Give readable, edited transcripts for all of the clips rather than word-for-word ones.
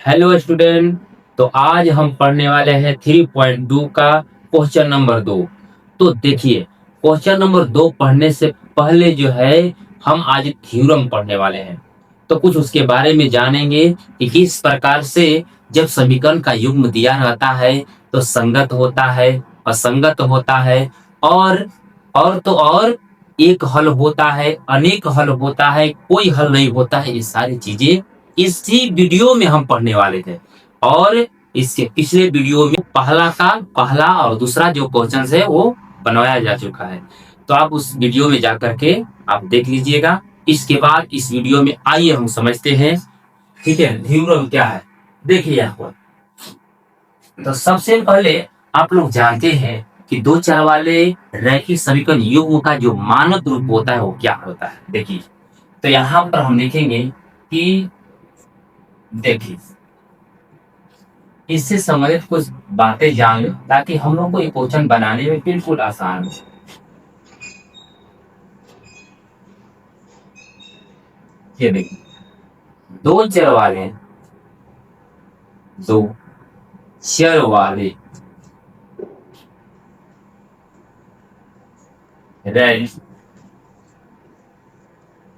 Hello student. तो आज हम पढ़ने वाले हैं 3.2 का क्वेश्चन नंबर 2। तो देखिए, क्वेश्चन नंबर 2 पढ़ने से पहले जो है हम आज थ्योरम पढ़ने वाले हैं। तो कुछ उसके बारे में जानेंगे कि किस प्रकार से जब समीकरण का युग्म दिया रहता है तो संगत होता है, असंगत होता है, और और एक हल होता है, अनेक हल होता है, कोई हल नहीं होता है। ये सारी चीजें इसी वीडियो में हम पढ़ने वाले थे। और इसके पिछले वीडियो में पहला और दूसरा जो क्वेश्चन है वो बनाया जा चुका है। तो आप उस वीडियो में जाकर के आप देख लीजिएगा। इसके बाद इस वीडियो में आइए हम समझते हैं, ठीक है, थ्योरम क्या है। देखिए यहाँ पर, तो सबसे पहले आप लोग जानते हैं कि दो चर वाले रैखिक समीकरण युग्म का जो मानक रूप होता है वो क्या होता है। देखिए, तो यहाँ पर हम लिखेंगे कि देखिए, इससे संबंधित कुछ बातें जान लो ताकि हम लोग को ये क्वेश्चन बनाने में बिल्कुल आसान हो। ये देखिए, दो चर वाले दो चर वाले रैखिक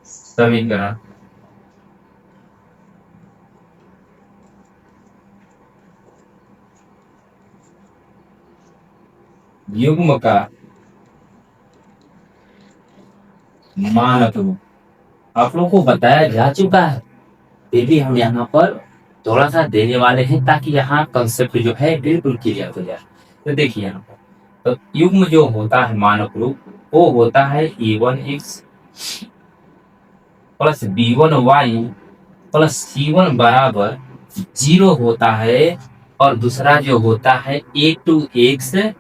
समीकरण युग्म का मानक रूप आप लोग को बताया जा चुका है, फिर भी हम यहाँ पर थोड़ा सा देने वाले हैं ताकि यहाँ कंसेप्ट जो है बिल्कुल क्लियर हो जाए। तो देखिए यहाँ पर, तो युग्म जो होता है मानक रूप वो होता है a1x plus b1y plus c1 बराबर 0 होता है, और दूसरा जो होता है a2x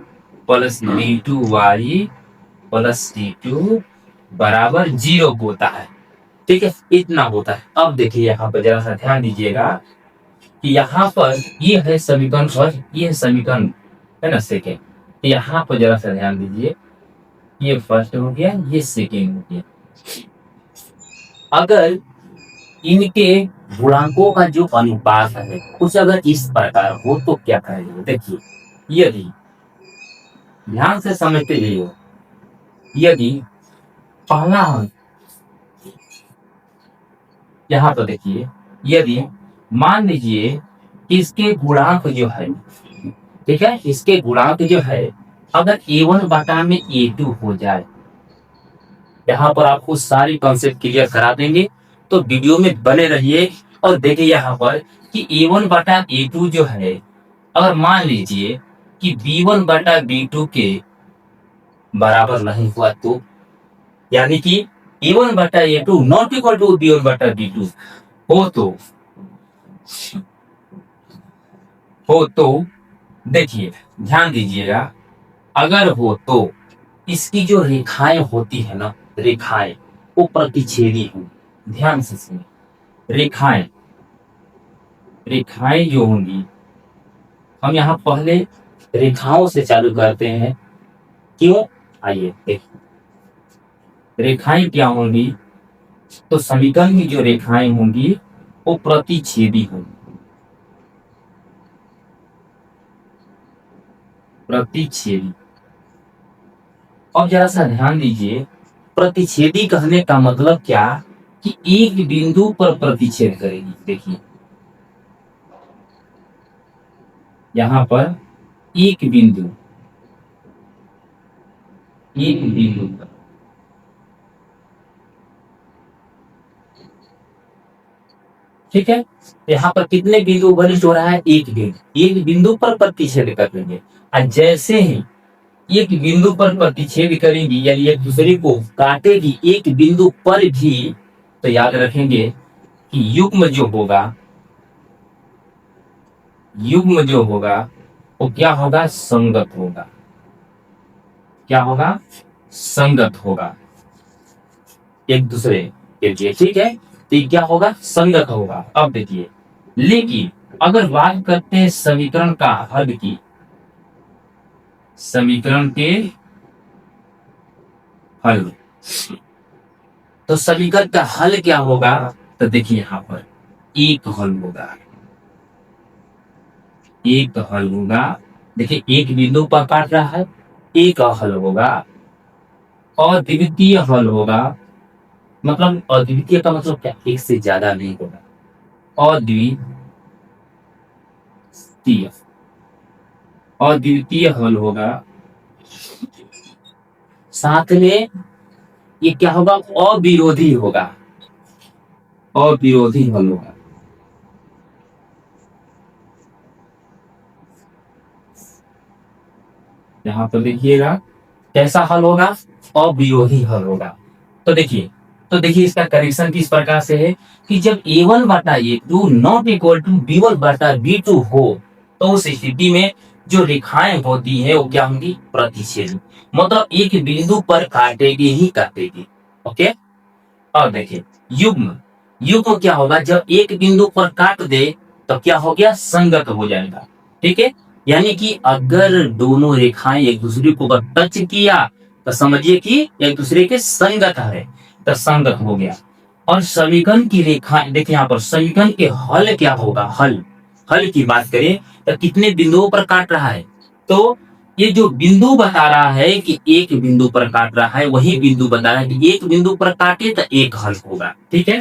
plus b2y plus c2 बराबर 0 होता है। ठीक है, इतना होता है। अब देखिए यहाँ पर जरा सा ध्यान दीजिएगा कि यहाँ पर ये है समीकरण फर्स्ट, ये है समीकरण है ना सेकेंड। तो यहाँ पर जरा सा ध्यान दीजिए, ये फर्स्ट हो गया, ये सेकेंड हो गया। अगर इनके गुणांकों का जो अनुपात है कुछ अगर इस प्रकार हो तो क्या करेंगे। देखिए, यदि ध्यान से समझते रहिए, यदि पहला यहाँ पर देखिए, यदि मान लीजिए कि इसके गुणांक जो है, ठीक है, इसके गुणांक जो है अगर a1 बटा में a2 हो जाए, यहाँ पर आपको सारी कॉन्सेप्ट क्लियर करा देंगे, तो वीडियो में बने रहिए। और देखिए यहाँ पर कि a1 बटा a2 जो है, अगर मान लीजिए कि b1 बटा b2 के बराबर नहीं हुआ तो, यानी कि a1 बटा a2 not equal to b1 बटा b2 हो तो देखिए ध्यान दीजिएगा, अगर हो तो इसकी जो रेखाएं होती है ना, रेखाएं वो प्रतिच्छेदी हो। ध्यान से सुनिए, रेखाएं रेखाएं जो होंगी, हम यहाँ पहले रेखाओं से चालू करते हैं। क्यों, आइए देखिए, रेखाएं क्या होंगी, तो समीकरण की जो रेखाएं होंगी वो प्रतिच्छेदी होंगी। प्रतिच्छेदी, अब जरा सा ध्यान दीजिए, प्रतिच्छेदी कहने का मतलब क्या कि एक बिंदु पर प्रतिच्छेद करेगी। देखिए यहां पर एक बिंदु पर, ठीक है, यहाँ पर कितने बिंदु बनिष्ठ हो रहा है, एक बिंदु पर प्रतिच्छेद कर लेंगे। और जैसे ही एक बिंदु पर प्रतिच्छेद करेंगी यानी एक दूसरे को काटेगी एक बिंदु पर भी, तो याद रखेंगे कि युग्म जो होगा वो क्या होगा, संगत होगा। क्या होगा, संगत होगा एक दूसरे के लिए, ठीक है। तो ये क्या होगा, संगत होगा। अब देखिए, लेकिन अगर बात करते हैं समीकरण का हल की, समीकरण के हल, तो समीकरण का हल क्या होगा, तो देखिए यहाँ पर एक हल होगा। एक हल होगा। देखिए एक बिंदु पर काट रहा है, एक हल होगा। अद्वितीय हल होगा, मतलब अद्वितीय का मतलब क्या, एक से ज्यादा नहीं होगा। अद्वितीय, अद्वितीय हल होगा। साथ में ये क्या होगा, अविरोधी होगा, अविरोधी हल होगा। यहाँ पर देखिएगा कैसा हल होगा, अविरोधी हल होगा। तो देखिए, तो देखिए इसका करेक्शन किस प्रकार से है कि जब a1 बटा a2 not equal to b1 बटा b2 हो, तो उस स्थिति में जो रेखाएं होती है वो क्या होंगी, प्रतिच्छेदी, मतलब एक बिंदु पर काटेगी ही काटेगी। ओके। और देखिए युग्म, युग्म क्या होगा, जब एक बिंदु पर काट दे तो क्या हो गया, संगत हो जाएगा। ठीक है, यानी कि अगर दोनों रेखाएं एक दूसरे को अगर टच किया तो समझिए कि एक दूसरे के संगत है, तो संगत हो गया। और समीकरण की रेखा देखिए, यहाँ पर समीकरण के हल क्या होगा, हल, हल की बात करें तो कितने बिंदुओं पर काट रहा है, तो ये जो बिंदु बता रहा है कि एक बिंदु पर काट रहा है, वही बिंदु बता रहा है कि एक बिंदु पर काटे तो एक हल होगा। ठीक है,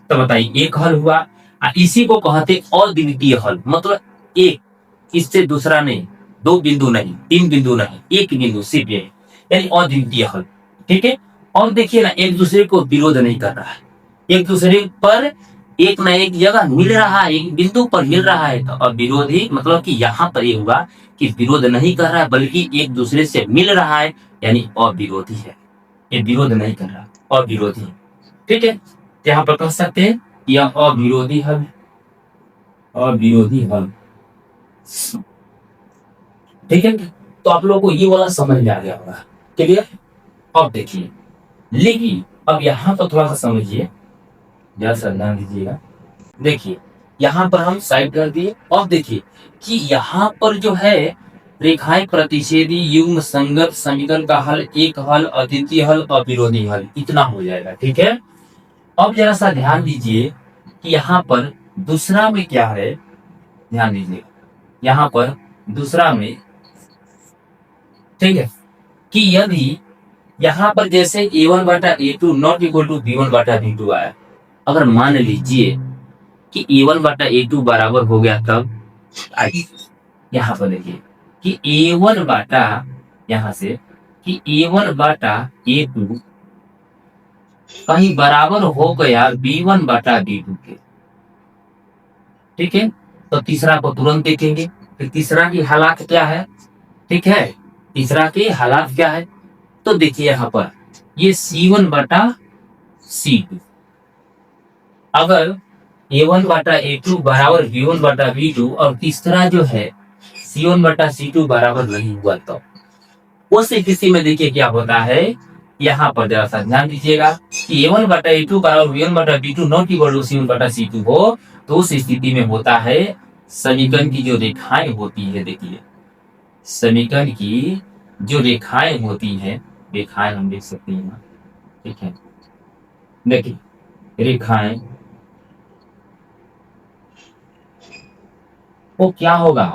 तो बताइए एक हल हुआ। इसी को कहते अद्वितीय हल, मतलब एक, इससे दूसरा नहीं, दो बिंदु नहीं, तीन बिंदु नहीं, एक बिंदु सिर्फ ये, यानी अद्वितीय हल। ठीक है, और देखिए ना एक दूसरे को विरोध नहीं कर रहा है, एक दूसरे पर एक न एक जगह मिल रहा है, एक बिंदु पर मिल रहा है, तो अविरोधी मतलब कि यहाँ पर ये हुआ कि विरोध नहीं कर रहा है बल्कि एक दूसरे से मिल रहा है, यानी अविरोधी है, ये विरोध नहीं कर रहा, अविरोधी है। ठीक है, तो यहाँ पर कह सकते हैं यह अविरोधी हल है, अविरोधी हल। ठीक है, तो आप लोगों को ये वाला समझ में आ गया होगा, क्लियर। अब देखिए, लेकिन अब यहाँ पर थोड़ा सा समझिए, जरा सा ध्यान दीजिएगा। देखिए यहाँ पर हम साइड कर दिए, और देखिए कि यहाँ पर जो है रेखाएं प्रतिच्छेदी, युग्म, संगत, समीकरण का हल, एक हल, अद्वितीय हल, अविरोधी हल, इतना हो जाएगा। ठीक है, अब जरा सा ध्यान दीजिए कि यहाँ पर दूसरा में क्या है, ध्यान दीजिए यहाँ पर दूसरा में, ठीक है, कि यदि यहाँ पर जैसे a1 बटा a2 not equal to b1 बटा b2 आया, अगर मान लीजिए कि a1 बटा a2 बराबर हो गया, तब आइए यहाँ पर देखिए कि a1 बाटा, यहाँ से कि a1 बाटा a2 कहीं बराबर हो गया b1 बटा b2 के। ठीक है, तो तीसरा को तुरंत देखेंगे, फिर तीसरा की हालात क्या है। ठीक है, तीसरा की हालात क्या है, तो देखिए यहाँ पर ये c1 बटा c2, अगर a1 बटा a2 बराबर b1 बटा b2 और तीसरा जो है c1 बटा c2 बराबर नहीं हुआ, तो उस स्थिति में देखिए क्या होता है, यहाँ पर जरा सा ध्यान दीजिएगा कि a1 बटा a2 बराबर b1 बटा b2 not equal to c1 बटा c2 हो, तो उस स्थिति में होता है समीकरण की जो रेखाएं होती है, देखिए समीकरण की जो रेखाएं होती हैं, रेखाएं हम देख सकते हैं, ठीक है, देखिए रेखाएं, वो क्या होगा,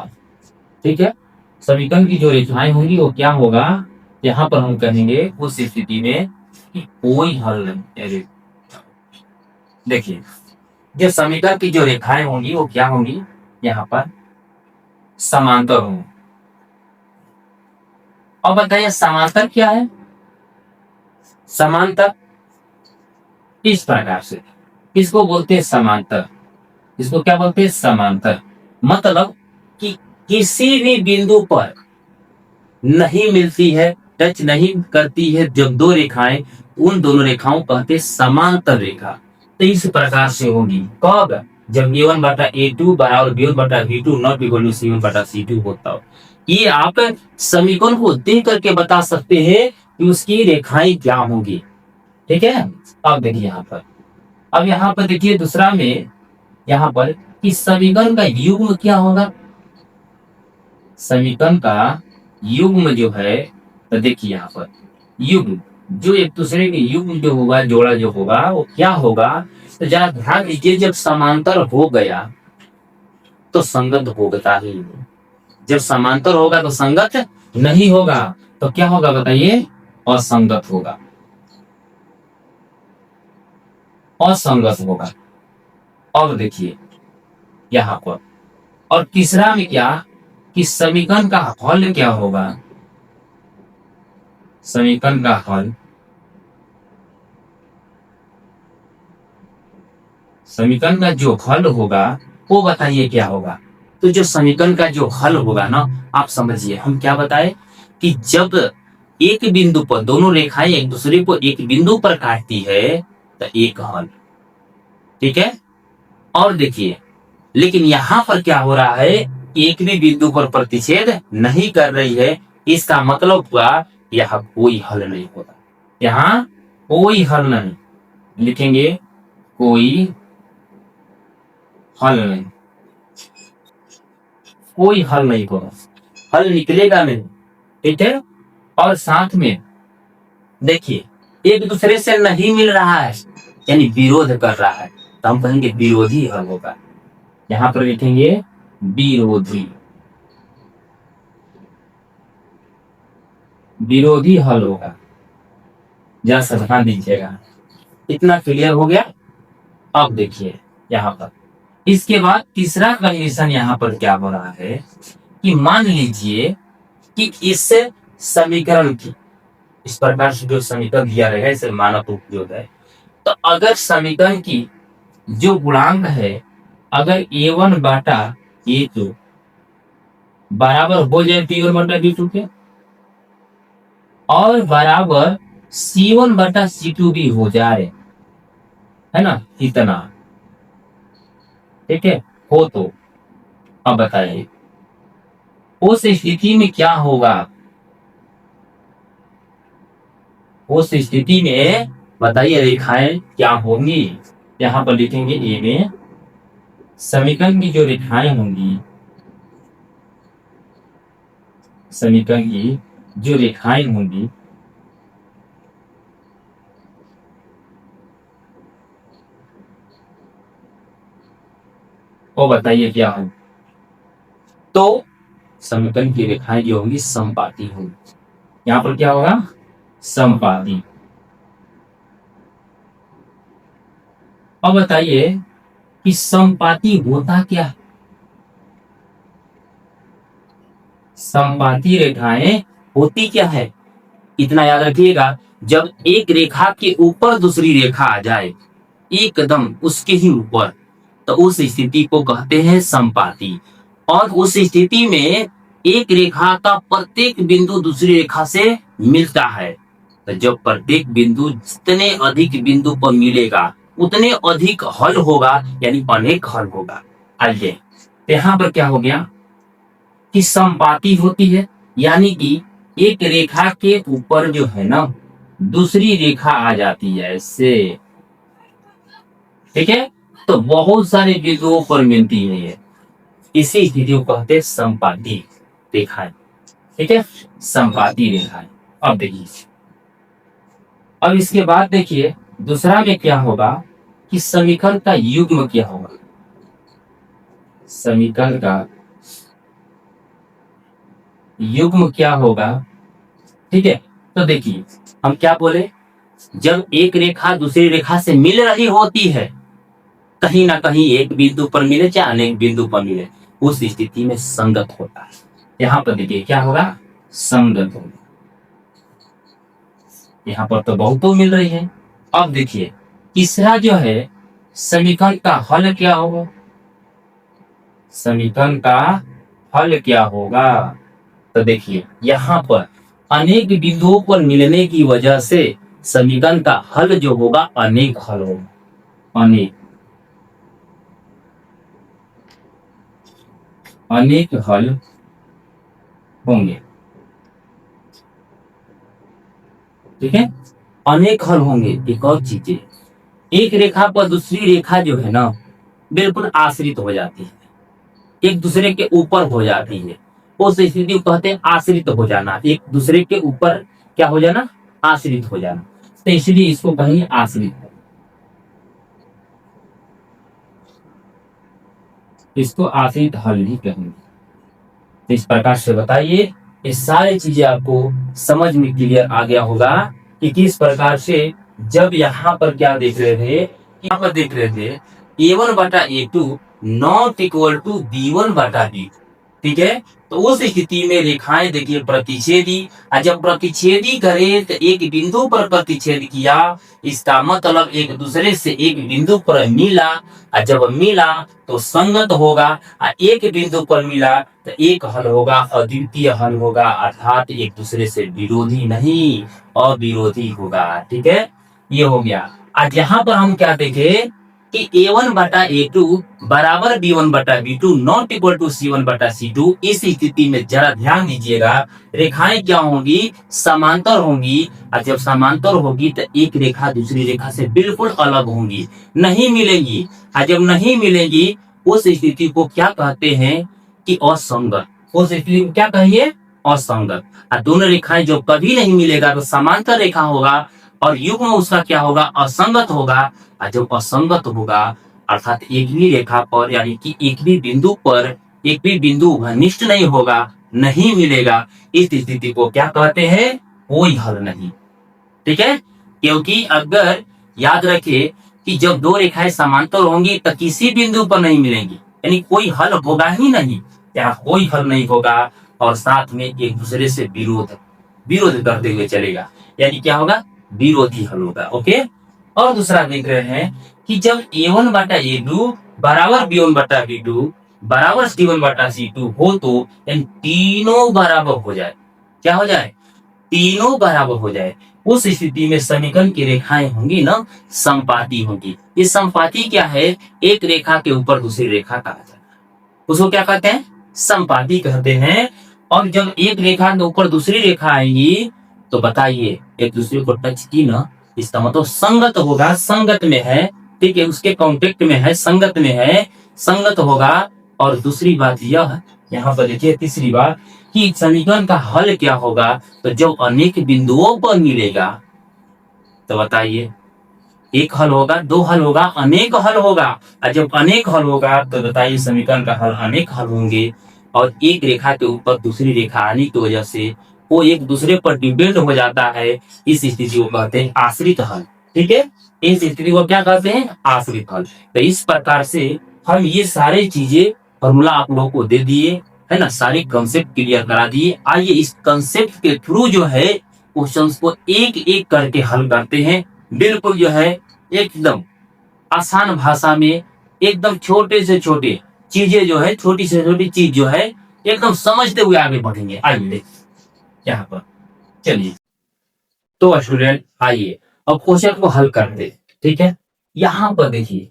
ठीक है, समीकरण की जो रेखाएं होंगी वो क्या होगा, यहाँ पर हम कहेंगे उस स्थिति में कि कोई हल नहीं। देखिए जो समीकरण की जो रेखाएं होंगी वो क्या होंगी, यहाँ पर समांतर होंगी। और बताइए समांतर क्या है, समांतर इस प्रकार से, इसको बोलते हैं समांतर, इसको क्या बोलते हैं, समांतर, मतलब कि किसी भी बिंदु पर नहीं मिलती है, टच नहीं करती है जब दो रेखाएं, उन दोनों रेखाओं कहते हैं समांतर रेखा। तो इस प्रकार से होगी कब, जब a1 बटा a2 बराबर b1 बटा b2 not equal to c1 बटा c2 होता हो। ये आप समीकरण को देख करके बता सकते हैं कि उसकी रेखाएं क्या होंगी। ठीक है, अब देखिए यहाँ पर, अब यहाँ पर देखिए दूसरा में, यहाँ पर इस समीकरण का युग्म क्या होगा, समीकरण का युग्म जो है, तो देखिए यहाँ पर युग्म, जो एक दूसरे के युग्म जो होगा, जोड़ा जो होगा वो क्या होगा, तो जरा ध्यान दीजिए, जब समांतर हो गया तो संगत होता ही नहीं। जब समांतर होगा तो संगत नहीं होगा, तो क्या होगा बताइए? असंगत होगा, असंगत होगा। अब देखिए यहाँ पर, और तीसरा में क्या कि समीकरण का हल क्या होगा? समीकरण का हल, समीकरण का जो हल होगा वो बताइए क्या होगा? तो जो समीकरण का जो हल होगा ना, आप समझिए हम क्या बताए कि जब एक बिंदु पर दोनों रेखाएं एक दूसरे को एक बिंदु पर काटती है तो एक हल, ठीक है। और देखिए, लेकिन यहां पर क्या हो रहा है, एक भी बिंदु पर प्रतिच्छेद नहीं कर रही है, इसका मतलब हुआ यहाँ कोई हल नहीं होगा, यहाँ कोई हल नहीं, लिखेंगे कोई हल नहीं, कोई हल नहीं होगा, हल निकलेगा नहीं, ठीक है। और साथ में देखिए, एक दूसरे से नहीं मिल रहा है यानी विरोध कर रहा है, तो हम कहेंगे विरोधी हल होगा, यहां पर लिखेंगे विरोधी, विरोधी हल होगा। जरा सा ध्यान दीजिएगा, इतना क्लियर हो गया? अब देखिए यहाँ पर, इसके बाद तीसरा कंडीशन यहाँ पर क्या हो रहा है कि मान लीजिए कि इस समीकरण की, इस प्रकार से जो समीकरण दिया रहेगा इसे मानक उपयोग है, तो अगर समीकरण की जो गुणांक है, अगर a1 बाटा a2 बराबर हो जाए p1 बटा p2 के, और बराबर c1 बटा c2 भी हो जाए, है ना, इतना, ठीक है, हो तो अब बताइए उस स्थिति में क्या होगा? उस स्थिति में बताइए रेखाएं क्या होंगी? यहां पर लिखेंगे ए में समीकरण की जो रेखाएं होंगी, समीकरण की जो रेखाएं होंगी वो बताइए क्या होगी? तो समीकरण की रेखाएं जो होंगी समपाती होंगी, यहां पर क्या होगा? समपाती। अब बताइए कि समपाती होता क्या है? समपाती रेखाएं होती क्या है? इतना याद रखिएगा, जब एक रेखा के ऊपर दूसरी रेखा आ जाए एकदम उसके ही ऊपर, तो उस स्थिति को कहते हैं समपाती। और उस स्थिति में एक रेखा का प्रत्येक बिंदु दूसरी रेखा से मिलता है, तो जब प्रत्येक बिंदु जितने अधिक बिंदु पर मिलेगा उतने अधिक हल होगा, यानी अनेक हल होगा। आइए, तो यहाँ पर क्या हो गया कि समपाती होती है, यानी कि एक रेखा के ऊपर जो है ना दूसरी रेखा आ जाती है इससे, ठीक है, तो बहुत सारे बिंदुओं पर मिलती है ये, इसी स्थिति को कहते हैं समपाती रेखाएं, ठीक है, समपाती रेखाएं। अब देखिए, अब इसके बाद देखिए दूसरा में क्या होगा कि समीकरण का युग्म क्या होगा? समीकरण का युग्म क्या होगा? ठीक है, तो देखिए हम क्या बोले, जब एक रेखा दूसरी रेखा से मिल रही होती है, कहीं ना कहीं एक बिंदु पर मिले चाहे अनेक बिंदु पर मिले, उस स्थिति में संगत होता है। यहाँ पर देखिए क्या होगा? संगत होगा। यहाँ पर तो बहुतों मिल रही है। अब देखिए तीसरा जो है समीकरण का हल क्या होगा? समीकरण का हल क्या होगा? तो देखिए यहाँ पर अनेक बिंदुओं पर मिलने की वजह से समीकरण का हल जो होगा अनेक हल होगा, अनेक, अनेक हल होंगे, ठीक है, अनेक हल होंगे। एक और चीज है, एक रेखा पर दूसरी रेखा जो है ना बिल्कुल आश्रित हो जाती है, एक दूसरे के ऊपर हो जाती है, उस स्थिति को कहते हैं आश्रित हो जाना, एक दूसरे के ऊपर क्या हो जाना? आश्रित हो जाना, तो इसलिए इसको कहेंगे आश्रित, इसको आश्रित हल ही कहेंगे। तो इस प्रकार से बताइए, ये सारी चीजें आपको समझ में क्लियर आ गया होगा कि किस प्रकार से जब यहाँ पर क्या देख रहे थे, यहाँ पर देख रहे थे A1 बटा A2 not equal to B1 बटा B2, ठीक है। तो उस स्थिति में रेखाएं देखिए प्रतिच्छेदी, और जब प्रतिच्छेदी करे तो एक बिंदु पर प्रतिच्छेद किया, इसका मतलब एक दूसरे से एक बिंदु पर मिला, और जब मिला तो संगत होगा, और एक बिंदु पर मिला तो एक हल होगा, अद्वितीय हल होगा, अर्थात एक दूसरे से विरोधी नहीं, अविरोधी होगा, ठीक है। ये हो गया। आज यहाँ पर हम क्या देखे कि A1 बटा A2 बराबर B1 बटा B2 not equal to C1 बटा C2। इस स्थिति में जरा ध्यान दीजिएगा, रेखाएं क्या होंगी, समांतर होंगी, और जब समांतर होगी तो एक रेखा दूसरी रेखा से बिल्कुल अलग होंगी, नहीं मिलेंगी, और जब नहीं मिलेंगी उस स्थिति को क्या कहते हैं कि असंगत। उस स्थिति को क्या कहिए, असंगत। और दोनों रेखाएं जो कभी नहीं मिलेगा तो समांतर रेखा होगा, और युग्म उसका क्या होगा, असंगत होगा। और जब असंगत होगा अर्थात एक भी रेखा पर यानी कि एक भी बिंदु पर एक भी बिंदु घनिष्ठ नहीं होगा, नहीं मिलेगा, इस स्थिति को क्या कहते हैं, कोई हल नहीं, ठीक है। क्योंकि अगर याद रखिए कि जब दो रेखाएं समांतर होंगी तो किसी बिंदु पर नहीं मिलेंगी, यानी कोई हल होगा ही नहीं, यहाँ कोई हल नहीं होगा, और साथ में एक दूसरे से विरोध विरोध करते हुए चलेगा, यानी क्या होगा, विरोधी हल होगा, ओके। और दूसरा देख रहे हैं कि जब A1 बटा A2 बराबर B1 बटा B2 बराबर C1 बटा C2 हो तो यानी तीनों बराबर हो जाए, क्या हो जाए, तीनों बराबर हो जाए, उस स्थिति में समीकरण की रेखाएं होंगी ना, समपाती होंगी। ये समपाती क्या है, एक रेखा के ऊपर दूसरी रेखा कहा जाता है, उसको क्या कहते हैं, समपाती कहते हैं। और जब एक रेखा के ऊपर दूसरी रेखा आएगी तो बताइए एक दूसरे को टच की ना, इसका मतलब संगत होगा, संगत में है, ठीक है, उसके कांटेक्ट में है, संगत में है, संगत होगा। और दूसरी बात यह, यहाँ पर देखिए तीसरी बात, कि समीकरण का हल क्या होगा, तो जब अनेक बिंदुओं पर मिलेगा तो बताइए, एक हल होगा, दो हल होगा, अनेक हल होगा, और जब अनेक हल होगा तो बताइए समीकरण का हल अनेक हल होंगे। और एक रेखा के ऊपर दूसरी रेखा आने की वजह से वो एक दूसरे पर डिपेंड हो जाता है, इस स्थिति को कहते हैं आश्रित हल, ठीक है। इस स्थिति को क्या कहते हैं, आश्रित हल। तो इस प्रकार से हम ये सारे चीजें फॉर्मूला आप लोगों को दे दिए, है ना, सारे कंसेप्ट क्लियर करा दिए। आइए इस कंसेप्ट के थ्रू जो है क्वेश्चंस को एक एक करके हल करते हैं, बिल्कुल जो है एकदम आसान भाषा में, एकदम छोटे से छोटे चीजें जो है, छोटी से छोटी चीज जो है एकदम समझते हुए आगे बढ़ेंगे। आइए यहाँ पर चलिए, तो स्टूडेंट आइए अब क्वेश्चन को हल करते हैं, ठीक है। यहाँ पर देखिए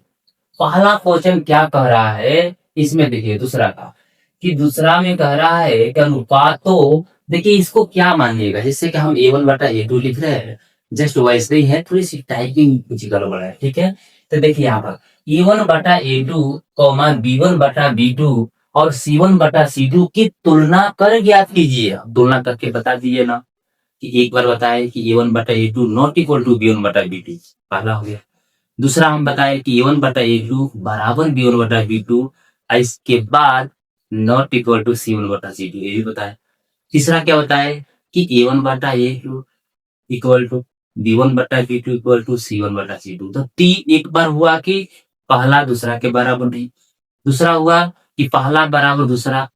पहला क्वेश्चन क्या कह रहा है, इसमें देखिए दूसरा का, कि दूसरा में कह रहा है कि अनुपात, तो देखिए इसको क्या मानिएगा, जैसे कि हम A1 बटा A2 लिख रहे हैं, जस्ट वैसे ही है, थोड़ी सी टाइपिंग कुछ गड़बड़ है, ठीक है। तो देखिए यहाँ पर A1 बटा A2 कॉमा B1 बटा B2 और C1 बटा C2 की तुलना कर ज्ञात कीजिए। तुलना करके बता दीजिए ना, कि एक बार बताए कि A1 बटा A2 not equal to B1 बटा B2, पहला हो गया। दूसरा हम बताए कि A1 बटा A2 बराबर B1 बटा B2, इसके बाद नॉट इक्वल टू C1 बटा C2, ये भी बताए। तीसरा क्या बताए कि A1 बटा A2 इक्वल टू B1 बटा B2 इक्वल टू C1 बटा C2। तो तीन, एक बार हुआ कि पहला दूसरा के बराबर नहीं, दूसरा हुआ कि पहला बराबर दूसरा,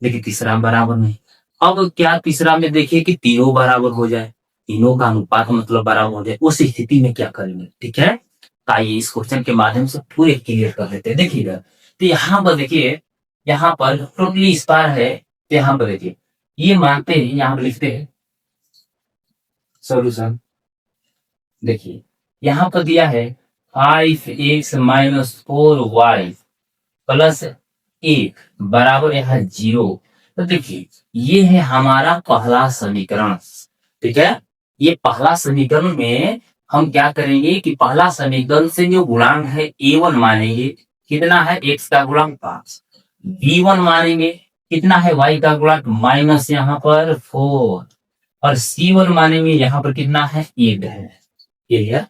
लेकिन तीसरा बराबर नहीं। अब क्या तीसरा में देखिए कि तीनों बराबर हो जाए, तीनों का अनुपात मतलब बराबर हो जाए, उस स्थिति में क्या करेंगे, ठीक है। तो आइए इस क्वेश्चन के माध्यम से पूरे क्लियर कर लेते हैं। देखिएगा, तो यहाँ पर देखिए, यहाँ पर टोटली स्पार है, तो यहाँ पर देखिए ये मानते हैं, यहाँ पर लिखते हैं सोल्यूशन। देखिए यहाँ पर दिया है 5x माइनस 4y प्लस 1 बराबर यहाँ 0। तो देखिए ये है हमारा पहला समीकरण, ठीक है। ये पहला समीकरण में हम क्या करेंगे कि पहला समीकरण से जो गुणांक है A1 मानेंगे, कितना है, x का गुणांक 5, B1 मानेंगे कितना है, y का गुणांक माइनस यहाँ पर 4, और C1 मानेंगे यहाँ पर कितना है, 8 है, क्लियर,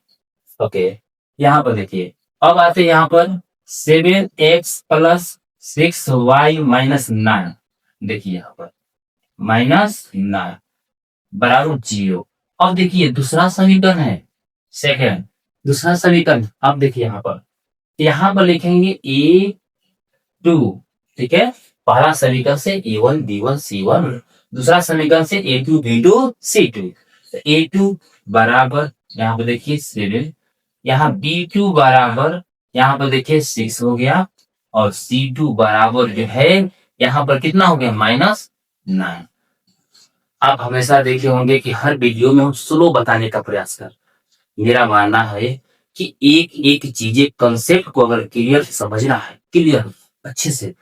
ओके। यहाँ पर देखिए अब आते हैं यहाँ पर 7x प्लस 6y माइनस 9, देखिए यहाँ पर -9 बराबर 0। अब देखिए दूसरा समीकरण है, सेकंड दूसरा समीकरण। अब देखिए यहाँ पर लिखेंगे A2, ठीक है। पहला समीकरण से A1 B1 C1, दूसरा समीकरण से A2 B2 C2। तो A2 बराबर यहाँ पर देखिए 7, यहाँ B2 बराबर यहाँ पर देखिए 6 हो गया, और C2 बराबर जो है यहाँ पर कितना हो गया -9। आप हमेशा देखे होंगे कि हर वीडियो में हम स्लो बताने का प्रयास कर। मेरा मानना है कि एक एक चीजें कंसेप्ट को अगर क्लियर समझना है, क्लियर अच्छे से,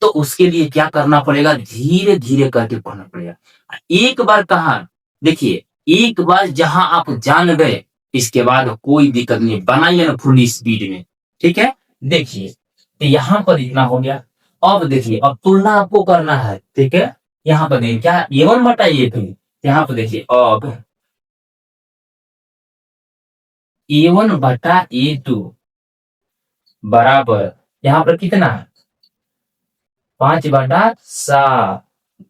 तो उसके लिए क्या करना पड़ेगा, धीरे धीरे करके पढ़ना पड़ेगा। एक बार कहा, देखिए एक बार जहां आप जान गए, इसके बाद कोई दिक्कत नहीं, बनाइए ना फुल स्पीड में, ठीक है। देखिए तो यहाँ पर इतना हो गया। अब देखिए अब तुलना आपको करना है, ठीक है। यहाँ पर देखिए क्या A1 बटा A2, यहाँ पर देखिए अब A1 बटा A2 बराबर यहाँ पर कितना है 5/7।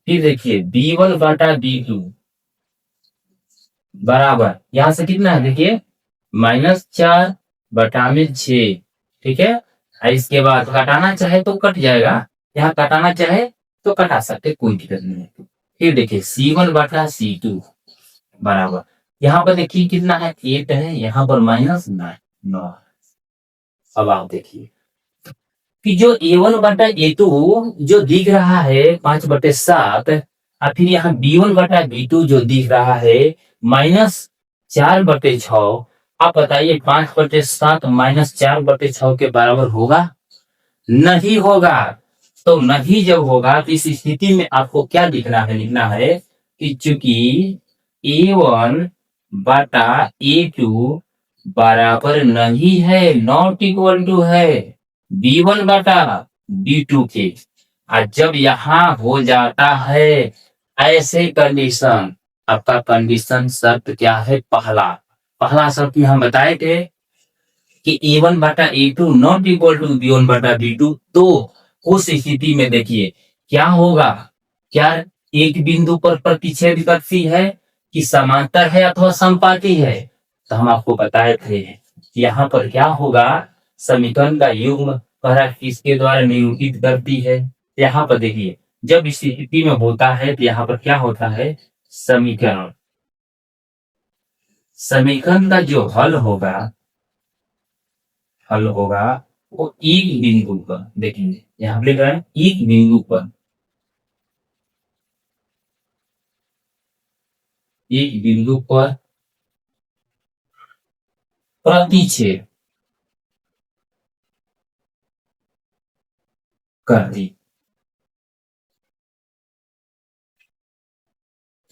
फिर देखिए B1 बटा B2 बराबर यहां से कितना है, देखिए -4/6, ठीक है। और इसके बाद घटाना चाहे तो कट जाएगा, यहाँ घटाना चाहे तो घटा सकते, कोई दिक्कत नहीं है। फिर देखिए C1 बटा C2 बराबर यहाँ पर देखिए कितना है 8 है, यहाँ पर -9। अब आप देखिए कि जो A1 बटा A2 जो दिख रहा है 5/7, और फिर यहाँ B1 बटा B2 जो दिख रहा है -4/6। आप बताइए 5/7 -4/6 के बराबर होगा? नहीं होगा। तो नहीं जब होगा तो इस स्थिति में आपको क्या लिखना है कि चूंकि A1 बटा A2 बराबर नहीं है, नॉट इक्वल टू है B1 बटा B2 के। और जब यहां हो जाता है ऐसे कंडीशन, आपका कंडीशन शर्त क्या है, पहला शर्त में हम बताए थे कि A1 बटा A2 not equal to B1 बटा B2। तो उस स्थिति में देखिए क्या होगा, क्या एक बिंदु पर प्रतिच्छेद करती है कि समांतर है अथवा समपाती है। तो हम आपको बताए थे यहाँ पर क्या होगा, समीकरण का युग्म किसके द्वारा निरूपित करती है। यहाँ पर देखिए जब इस स्थिति में होता है तो यहाँ पर क्या होता है, समीकरण का जो हल होगा वो एक बिंदु पर, देखेंगे यहाँ लिख रहे हैं एक बिंदु पर, एक बिंदु पर प्रतिच्छेद करती,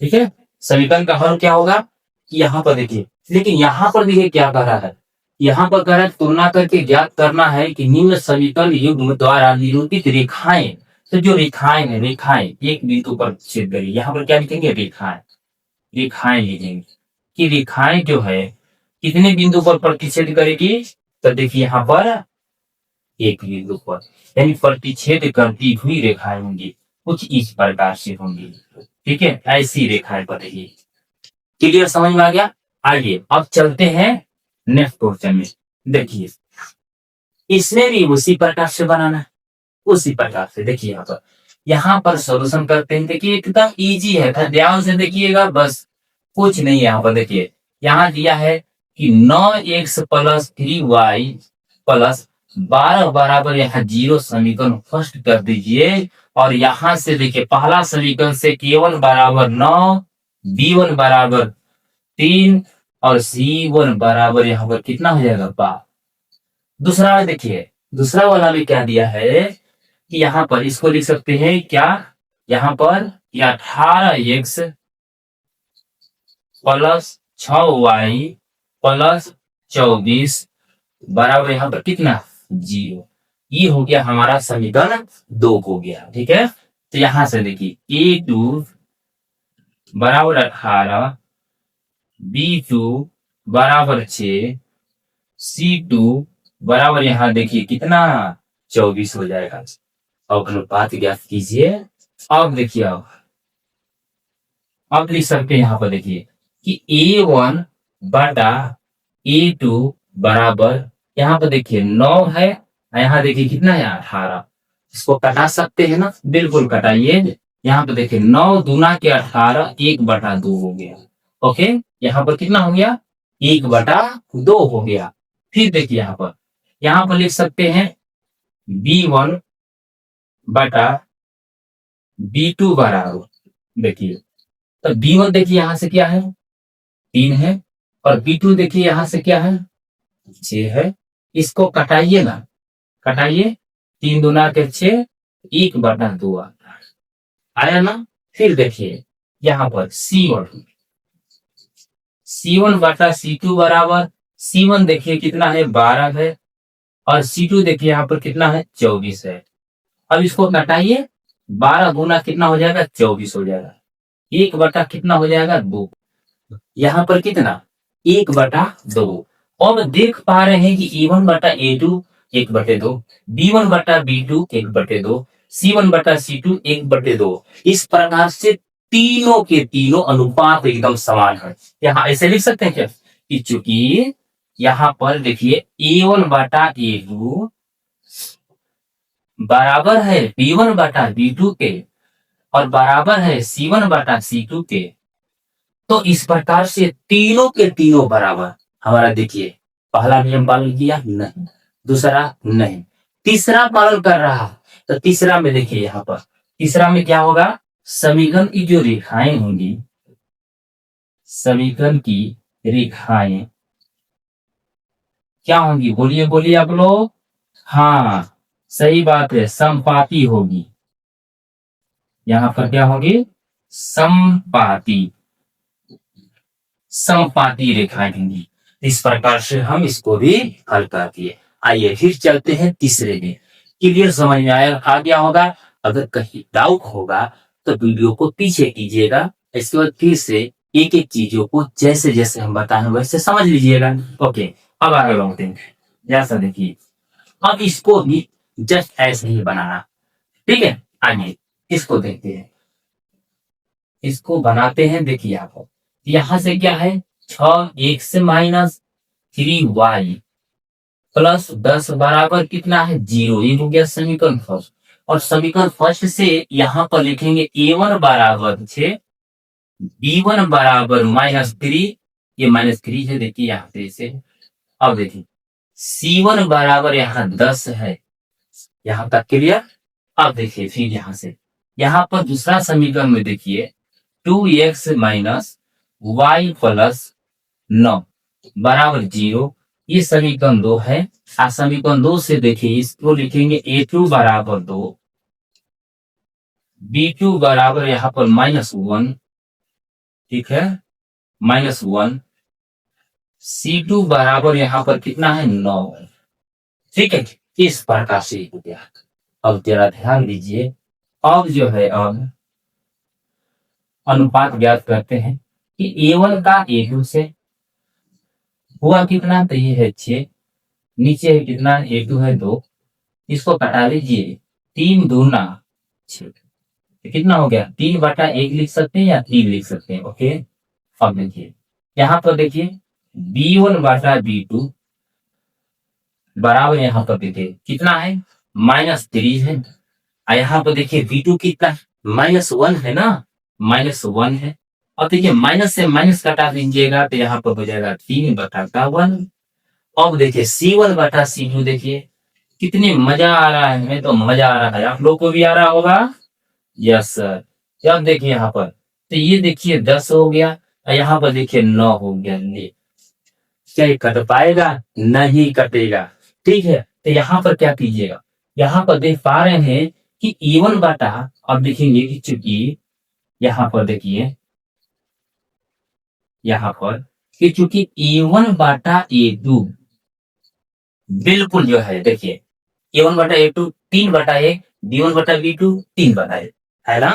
ठीक है। समीकरण का हल क्या होगा कि यहाँ पर देखिए, लेकिन यहाँ पर देखिए क्या कर रहा है, यहाँ पर कह रहा है तुलना करके ज्ञात करना है कि निम्न समीकरण युग्म द्वारा निरूपित रेखाएं। तो जो रेखाएं एक बिंदु पर छेद करेगी, यहाँ पर क्या लिखेंगे, रेखाएं लिखेंगे कि रेखाएं जो है कितने बिंदु पर प्रतिच्छेद करेगी। तो देखिए यहाँ पर एक बिंदु पर, यानी प्रतिच्छेद करती हुई रेखाएं होंगी, कुछ इस प्रकार से होंगी, ठीक है। ऐसी रेखाएं बनेगी। क्लियर, समझ में आ गया। आइए अब चलते हैं नेक्स्ट क्वेश्चन में। देखिए इसमें भी उसी प्रकार से बनाना है, उसी प्रकार से। देखिए यहाँ पर सोल्यूशन करते हैं। देखिए एकदम इजी है, ध्यान से देखिएगा, बस कुछ नहीं है। यहाँ पर देखिए यहाँ दिया है कि 9x + 3y + 12 बराबर यहाँ 0 समीकरण फर्स्ट कर दीजिए। और यहाँ से देखिए पहला समीकरण से K1 बराबर 9, B1 बराबर 3 और C1 बराबर यहाँ पर कितना हो जाएगा 12। दूसरा वाला देखिए, दूसरा वाला में क्या दिया है कि यहाँ पर इसको लिख सकते हैं क्या, यहाँ पर 18x + 6y + 24 बराबर यहाँ पर कितना 0। ये हो गया हमारा समीकरण 2 हो गया, ठीक है। तो यहां से देखिए A2 बराबर 18, B2 बराबर 6, C2 बराबर यहाँ देखिए कितना 24 हो जाएगा। अब अनुपात ज्ञात कीजिए। अब देखिए, अब लिख सकते हैं यहाँ पर देखिए कि A1 बटा A2 बराबर, यहाँ पर देखिए 9 है, यहाँ देखिए कितना है 18। इसको कटा सकते हैं ना, बिल्कुल कटाइए। यहाँ पर देखिए 9 दूना के 18, 1/2 हो गया। ओके, यहाँ पर कितना हो गया 1/2 हो गया। फिर देखिए यहाँ पर लिख सकते हैं B1 बटा B2 बराबर, देखिए तो B1 देखिए यहाँ से क्या है 3 है, और B2 देखिए यहाँ से क्या है 6 है। इसको कटाइए ना, कटाइए, 3 दूना के 6, 1/2 आता है, आया ना। फिर देखिए यहाँ पर C1 बटा C2 बराबर, C1 देखिए कितना है 12 है, और C2 देखिए यहाँ पर कितना है 24 है। अब इसको घटाइए, 12 गुना कितना हो जाएगा 24 हो जाएगा, 1 बटा कितना हो जाएगा 2, यहाँ पर कितना 1/2। अब देख पा रहे हैं कि A1 बटा A2 1/2, B1 बटा B2 1/2, C1 बटा C2 1/2। इस प्रकार से तीनों के तीनों अनुपात एकदम समान है। यहाँ ऐसे लिख सकते हैं क्या कि चूंकि यहाँ पर देखिए A1 बटा A2 बराबर है B1 बटा B2 के, और बराबर है C1 बटा C2 के, तो इस प्रकार से तीनों के तीनों बराबर। हमारा देखिए पहला नियम पालन किया नहीं, दूसरा नहीं, तीसरा पालन कर रहा, तो तीसरा में देखिए यहाँ पर तीसरा में क्या होगा, समीकरण की जो रेखाएं होंगी, समीकरण की रेखाएं क्या होंगी, बोलिए बोलिए आप लोग। हाँ सही बात है, समपाती होगी। यहाँ पर क्या होगी, समपाती, समपाती रेखाएं होंगी। इस प्रकार से हम इसको भी हल कर दिए। आइए फिर चलते हैं तीसरे में। क्लियर समझ में आ गया होगा। अगर कहीं डाउट होगा तो वीडियो को पीछे कीजिएगा, इसके बाद फिर से एक एक चीजों को जैसे जैसे हम बताएं वैसे समझ लीजिएगा। ओके, अब आगे बढ़ते हैं। जैसा देखिए, अब इसको भी जस्ट ऐसे ही बनाना, ठीक है। आइए इसको देखते हैं, इसको बनाते हैं। देखिए आप यहां से क्या है 6x माइनस 3y प्लस 10 बराबर कितना है 0। ये हो गया समीकरण फर्स्ट। और समीकरण फर्स्ट से यहाँ पर लिखेंगे A1 बराबर 6, B1 बराबर -3, ये -3 है देखिए यहाँ पे इसे। अब देखिए C1 बराबर यहाँ 10 है, यहाँ तक क्लियर। अब देखिए फिर यहाँ से यहाँ पर दूसरा समीकरण में देखिए 2x माइनस y प्लस 9 बराबर 0, ये समीकरण 2 है। समीकरण 2 से देखिए इसको लिखेंगे A2 बराबर 2, B2 बराबर यहाँ पर -1, ठीक है, -1, C2 बराबर यहाँ पर कितना है 9, ठीक है। इस प्रकार से हो गया। अब जरा ध्यान दीजिए, अब जो है अब अनुपात ज्ञात करते हैं कि A1 का A2 से हुआ कितना, तो ये है 6, नीचे है कितना A2 है 2, इसको कटा लीजिए, 3 दूना 6, कितना हो गया 3/1 लिख सकते हैं या 3 लिख सकते हैं। ओके, अब देखिए यहाँ पर देखिए B1 बटा B2 बराबर, यहाँ पर देखिए कितना है -3 है, और यहाँ पर देखिए B2 कितना -1 है ना, -1 है। और देखिए माइनस से माइनस कटा दीजिएगा तो यहाँ पर हो जाएगा 3/1। अब देखिए C1 बटा C2 देखिए कितनी मजा आ रहा है, हमें तो मजा आ रहा है, आप लोग को भी आ रहा होगा। Yes sir. अब देखिए यहाँ पर तो ये देखिए 10 हो गया, और यहाँ पर देखिए 9 हो गया। क्या ये कट पाएगा, नहीं कटेगा, ठीक है। तो यहाँ पर क्या कीजिएगा, यहाँ पर देख पा रहे हैं कि A1 बटा, अब देखेंगे कि चूंकि यहाँ पर देखिए यहाँ पर कि चूंकि A1 बटा A2 बिल्कुल जो है देखिए A1 बटा A2 3/1, B1 बटा B2 3/1, है ना।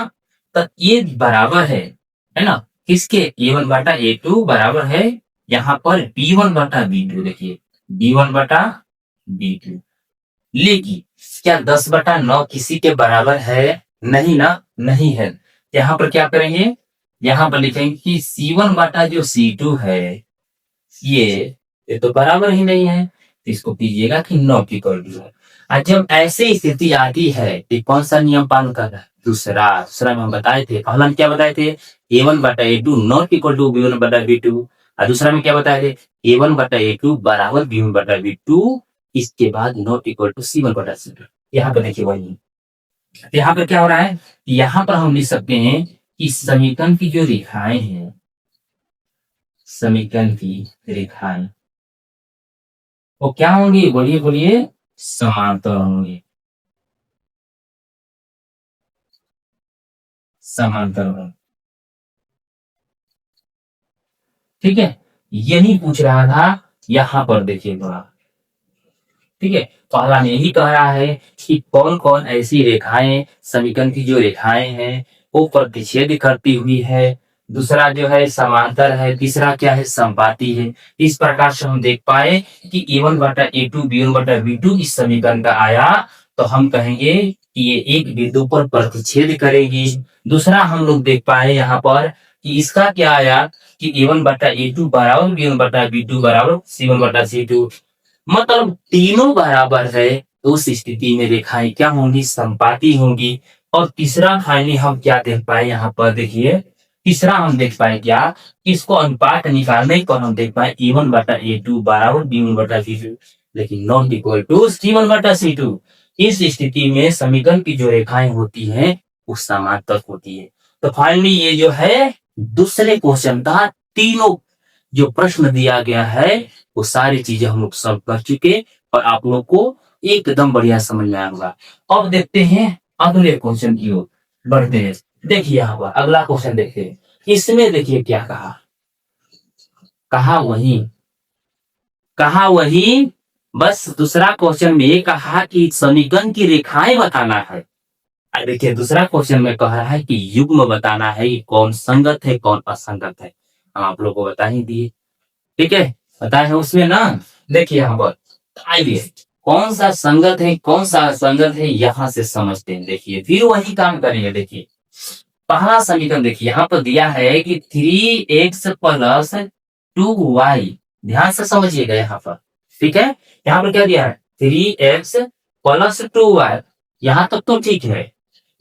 तो ये बराबर है ना, किसके A1 बटा A2 बराबर है यहाँ पर B1 बटा B2, देखिए B1 बटा B2। लेकिन क्या 10/9 किसी के बराबर है, नहीं ना, नहीं है। यहाँ पर क्या करेंगे, यहाँ पर लिखेंगे कि C1 बटा जो C2 है ये ये तो बराबर ही नहीं है, तो इसको कीजिएगा कि नॉट इक्वल टू है। और जब ऐसी स्थिति आती है तो कौन सा नियम पालन कर रहा है, दूसरा दूसरा में हम बताए थे, पहला में क्या बताए थे, A1 बटा A2 not equal to B1 बटा B2, और दूसरा में क्या बताए थे, A1 बटा A2 बराबर B1 बटा B2, इसके बाद नॉट इक्वल टू C1 बटा C2। यहाँ पर देखिए वही, यहाँ पर क्या हो रहा है, यहाँ पर हम लिख सकते हैं कि समीकरण की जो रेखाएं हैं, समीकरण की रेखाएं वो क्या होंगी, बोलिए बोलिए, समांतर होंगे, समांतर होंगे। ठीक है, यही पूछ रहा था, यहाँ पर देखिए थोड़ा। ठीक है, पहला में यही कह रहा है कि कौन कौन ऐसी रेखाएं, समीकरण की जो रेखाएं हैं वो प्रतिच्छेद करती हुई है, दूसरा जो है समांतर है, तीसरा क्या है, संपाती है। इस प्रकार से हम देख पाए कि A1 बटा A2 B1 बटा B2 इस समीकरण का आया, तो हम कहेंगे कि ये एक बिंदु पर प्रतिच्छेद करेगी। दूसरा हम लोग देख पाए यहाँ पर कि इसका क्या आया कि A1 बटा A2 बराबर B1 बटा B2 बराबर C1 बटा C2, मतलब तीनों बराबर है, तो उस स्थिति में रेखाएं क्या होंगी, संपाती होंगी। और तीसरा फाइनली हम क्या देख पाए, यहाँ पर देखिए, तीसरा हम देख पाए क्या, इसको अनुपात निकालने पर हम देख पाए A1 बटा A2 बराबर B1 बटा B2, लेकिन नॉट इक्वल टू C1 बटा C2। इस स्थिति में समीकरण की जो रेखाएं होती हैं वो समांतर होती है। तो फाइनली ये जो है दूसरे क्वेश्चन का तीनों जो प्रश्न दिया गया है वो सारी चीजें हम लोग सॉल्व कर चुके, और आप लोग को एकदम बढ़िया समझ में आया होगा। अब देखते हैं अगले क्वेश्चन की ओर बढ़ते हैं। देखिए यहाँ पर अगला क्वेश्चन देखिए, इसमें देखिए क्या कहा, कहा वही, बस दूसरा क्वेश्चन में ये कहा कि समीकरण की रेखाएं बताना है। देखिए दूसरा क्वेश्चन में कह रहा है कि युग्म बताना है कि कौन संगत है कौन असंगत है, हम आप लोग को बता ही दिए। ठीक है, बताए हैं उसमें ना। देखिए यहाँ पर आइए, कौन सा संगत है कौन सा असंगत है यहाँ से समझते हैं। देखिए फिर वही काम करेंगे। देखिए पहला समीकरण देखिए, यहाँ पर दिया है कि 3x प्लस 2y, ध्यान से समझिएगा यहाँ पर। ठीक है, यहाँ पर क्या दिया है, 3x प्लस 2y, यहाँ तक तो ठीक है,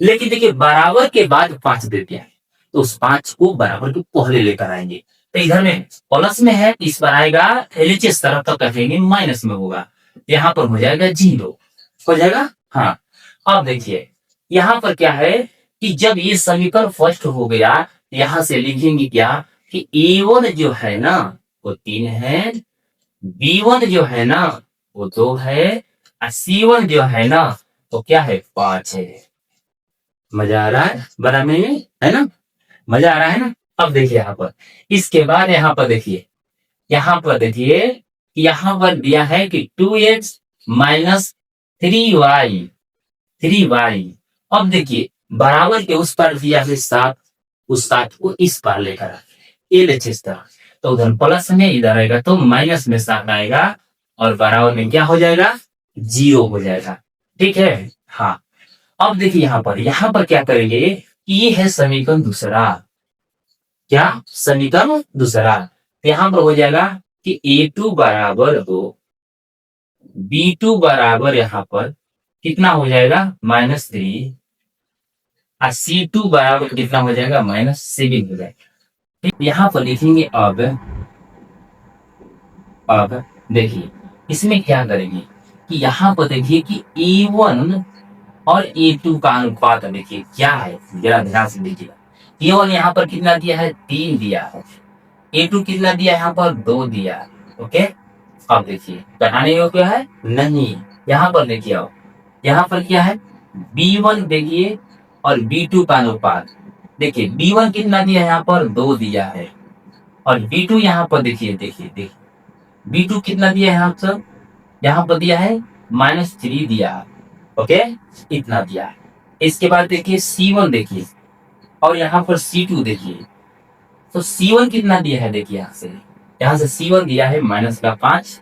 लेकिन देखिए बराबर के बाद 5 दे दिया है, तो उस 5 को बराबर के पहले लेकर आएंगे। तो इधर में प्लस में है, इस पर आएगा एलएचएस तरफ तक कहेंगे, माइनस में होगा, यहाँ पर हो जाएगा 0, हो जाएगा। हाँ, अब देखिए यहाँ पर क्या है कि जब ये समीकरण फर्स्ट हो गया, यहाँ से लिखेंगे क्या कि A1 जो है ना वो 3 है, B1 जो है ना वो 2 है, और C1 जो है ना तो क्या है, 5 है। मजा आ रहा है बनाने में, है ना, मजा आ रहा है ना। अब देखिए यहाँ पर, इसके बाद यहाँ पर देखिए, यहाँ पर देखिए, यहाँ पर दिया है कि 2x माइनस 3y, 3y। अब देखिए बराबर के उस पर दिया है 7, उस 7 को इस पार लेकर एलएचएस तरह, तो उधर प्लस में इधर आएगा तो माइनस में 7 आएगा, और बराबर में क्या हो जाएगा, 0 हो जाएगा। ठीक है, हाँ। अब देखिए यहाँ पर क्या करेंगे कि ये है समीकरण दूसरा, क्या समीकरण दूसरा, तो यहाँ पर हो जाएगा कि A2 बराबर हो, B2 बराबर यहाँ पर कितना हो जाएगा, -3, और C2 बराबर कितना हो जाएगा, -7 हो जाएगा। यहाँ पर लिखेंगे अब देखिए इसमें क्या करेंगे कि यहाँ पर देखिए कि A1 और A2 का अनुपात देखिए क्या है, जरा ध्यान से देखिएगा। A1 यहाँ पर कितना दिया है, 3 दिया है, A2 कितना दिया है, यहाँ पर 2 दिया है। ओके, अब देखिए घटाने योग्य है नहीं, यहाँ पर देखिए, आओ यहाँ पर क्या है, B1 देखिए और B2 का अनुपात देखिए, B1 कितना दिया है, यहाँ पर 2 दिया है, और B2 यहाँ पर देखिए देखिए देखिए B2 कितना दिया है, यहाँ पर दिया है -3 दिया है। ओके, इतना दिया है। इसके बाद देखिए C1 देखिए, और यहाँ पर C2 देखिए, तो C1 कितना दिया है, देखिए यहाँ से C1 दिया है -5,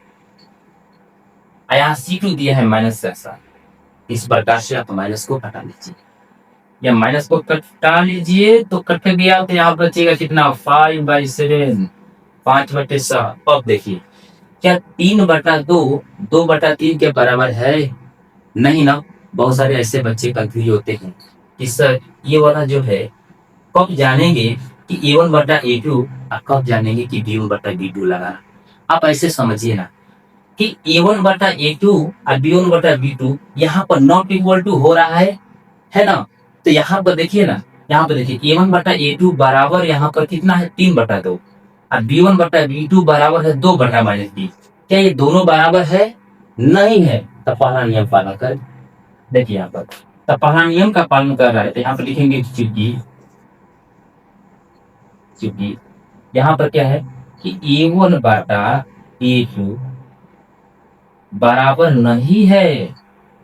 और यहाँ C2 दिया है -7। इस प्रकार से आप माइनस को हटा लीजिए। या माइनस को कटा लीजिए तो कट गया, तो यहाँ बचेगा कितना 5/7, 5/7। अब देखिए क्या 3/2 2/3 के बराबर है? नहीं ना। बहुत सारे ऐसे बच्चे कंफ्यूज होते हैं कि सर ये वाला जो है कब जानेंगे कि A1/A2 और कब जानेंगे कि B1/B2 लगा। आप ऐसे समझिए ना कि A1/A2 और B1/B2 यहाँ पर नॉट इक्वल टू हो रहा है ना। तो यहाँ पर देखिए ना, यहाँ पर देखिए A1/A2 बराबर यहाँ पर कितना है 3/2 और B1/B2 बराबर है 2/-B। क्या ये दोनों बराबर है? नहीं है। तो पहला नियम पालन कर, देखिए यहाँ पर तो पहला नियम का पालन कर रहा है, तो यहाँ पर लिखेंगे चूंकि यहाँ पर क्या है कि A1/A2 बराबर नहीं है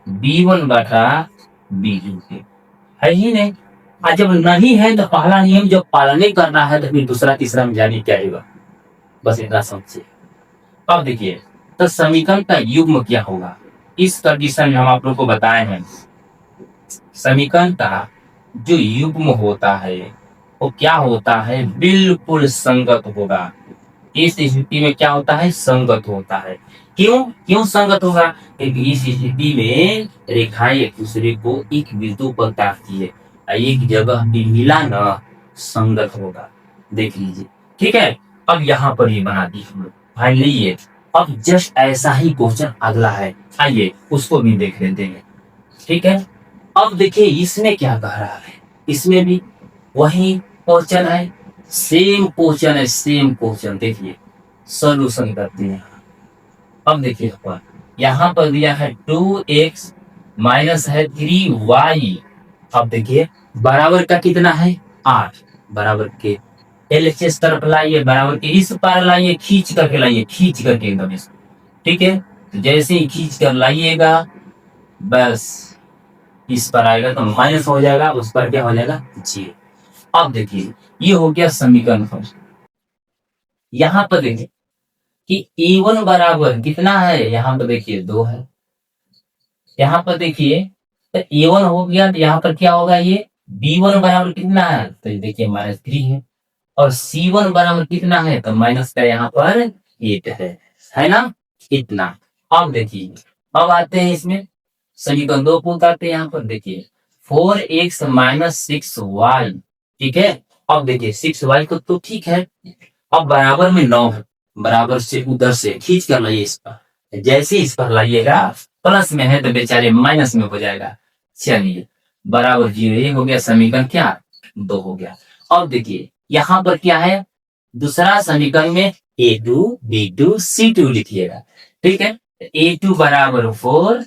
B1/B2 के, है ही नहीं। और जब नहीं है तो पहला नियम जब पालन नहीं करना है तो फिर दूसरा तीसरा में जाने क्या होगा, बस इतना समझिए। अब देखिए तो समीकरण का युग्म क्या होगा, इस कंडीशन में हम आप लोग को बताए हैं समीकरण का जो युग्म होता है वो क्या होता है, बिल्कुल संगत होगा। इस स्थिति में क्या होता है, संगत होता है। क्यों क्यों संगत होगा? क्योंकि इस स्थिति में रेखाएं एक दूसरे को एक बिंदु पर काटती है, एक जगह भी मिला न, संगत होगा। देख लीजिए, ठीक है। अब यहाँ पर ये बना दी हम लोग भाई, लीजिए अब जस्ट ऐसा ही क्वेश्चन अगला है, आइए उसको भी देख लेते हैं, ठीक है। अब देखिए इसमें क्या कह रहा है, इसमें भी वही क्वेश्चन है, सेम क्वेश्चन है, सेम क्वेश्चन। देखिए सॉल्यूशन करते हैं। अब देखिए यहाँ पर दिया है 2x माइनस है 3y। अब देखिए बराबर का कितना है 8, बराबर के LHS तरफ लाइए, बराबर के इस पार लाइए, खींच करके लाइए, खींच करके एकदम इसको, ठीक है। तो जैसे ही खींच कर लाइएगा बस इस पर आएगा तो माइनस हो जाएगा, उस पर क्या हो जाएगा 0। अब देखिए ये हो गया समीकरण फर्स्ट। यहाँ पर देखिए कि A1 बराबर कितना है, यहाँ पर देखिए 2 है। यहाँ पर देखिए तो A1 हो गया, तो यहाँ पर क्या होगा, ये B1 बराबर कितना है, तो ये देखिए -3 है। और C1 बराबर कितना है, तो माइनस का यहाँ पर 8 है ना, इतना। अब देखिए अब आते हैं इसमें समीकरण 2 को उतारते हैं। यहाँ पर देखिए 4x माइनस 6y, ठीक है। अब देखिए 6y को तो ठीक है, अब बराबर में 9 है, बराबर से उधर से खींच कर लाइए इस पर, जैसे इस पर लाइएगा प्लस में है तो बेचारे माइनस में हो जाएगा। चलिए बराबर 0, ये हो गया समीकरण क्या 2 हो गया। अब देखिए यहाँ पर क्या है, दूसरा समीकरण में A2 B2 C2 लिखिएगा, ठीक है। A2 बराबर 4,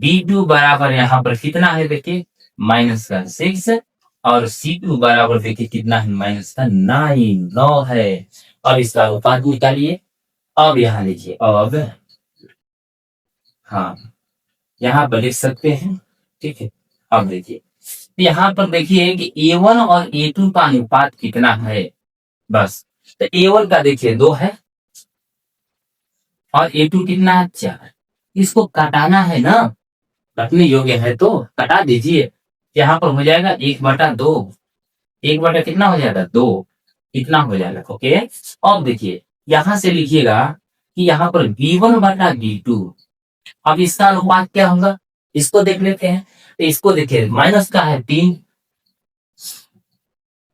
B2 बराबर यहाँ पर कितना है देखिए -6, और C2 बराबर देखिए कितना है -9 है। अब इसका अनुपात निकालिए। अब यहाँ लिखिए, अब हाँ यहाँ पर लिख सकते हैं, ठीक है। अब देखिए यहाँ पर देखिए कि A1 और A2 का अनुपात कितना है, बस तो A1 का देखिए 2 है और A2 कितना है 4। इसको काटाना है ना, काटने योग्य है तो कटा दीजिए। यहाँ पर हो जाएगा 1/2, 1 कितना हो जाएगा 2, इतना हो जाएगा, ओके। अब देखिए यहाँ से लिखिएगा कि यहाँ पर B1/B2, अब इसका अनुपात क्या होगा, इसको देख लेते हैं। तो इसको देखिए माइनस का है 3,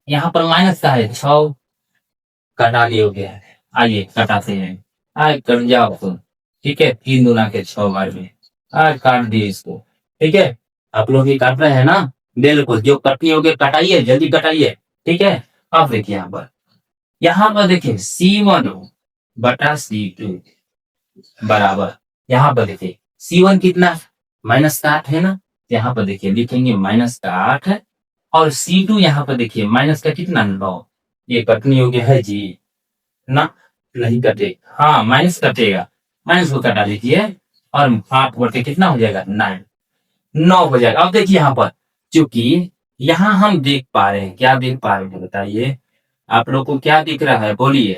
यहाँ पर माइनस का है 6, कटाने योग्य है। आइए कटाते हैं, आए कर जाओ तुम, ठीक है। 3 दूना के 6 बार में आज काट दिए इसको, ठीक है। आप लोग भी काट रहे हैं ना, बिल्कुल जो कटनी होगी कटाइए, जल्दी कटाइए, ठीक है। अब देखिए यहाँ पर देखिए C1/C2 बराबर, यहाँ पर देखिए C1 कितना -8 है ना, यहाँ पर देखिए लिखेंगे -8 है, और C2 यहाँ पर देखिए माइनस का कितना 9, ये कटनी योग्य है जी ना, नहीं कटे, हाँ माइनस कटेगा, माइनस को कटा लीजिए और 8 बढ़ के कितना हो जाएगा 9 हो जाएगा। अब देखिए यहाँ पर चूंकि यहाँ हम देख पा रहे हैं, क्या देख पा रहे हैं बताइए, आप लोग को क्या दिख रहा है बोलिए।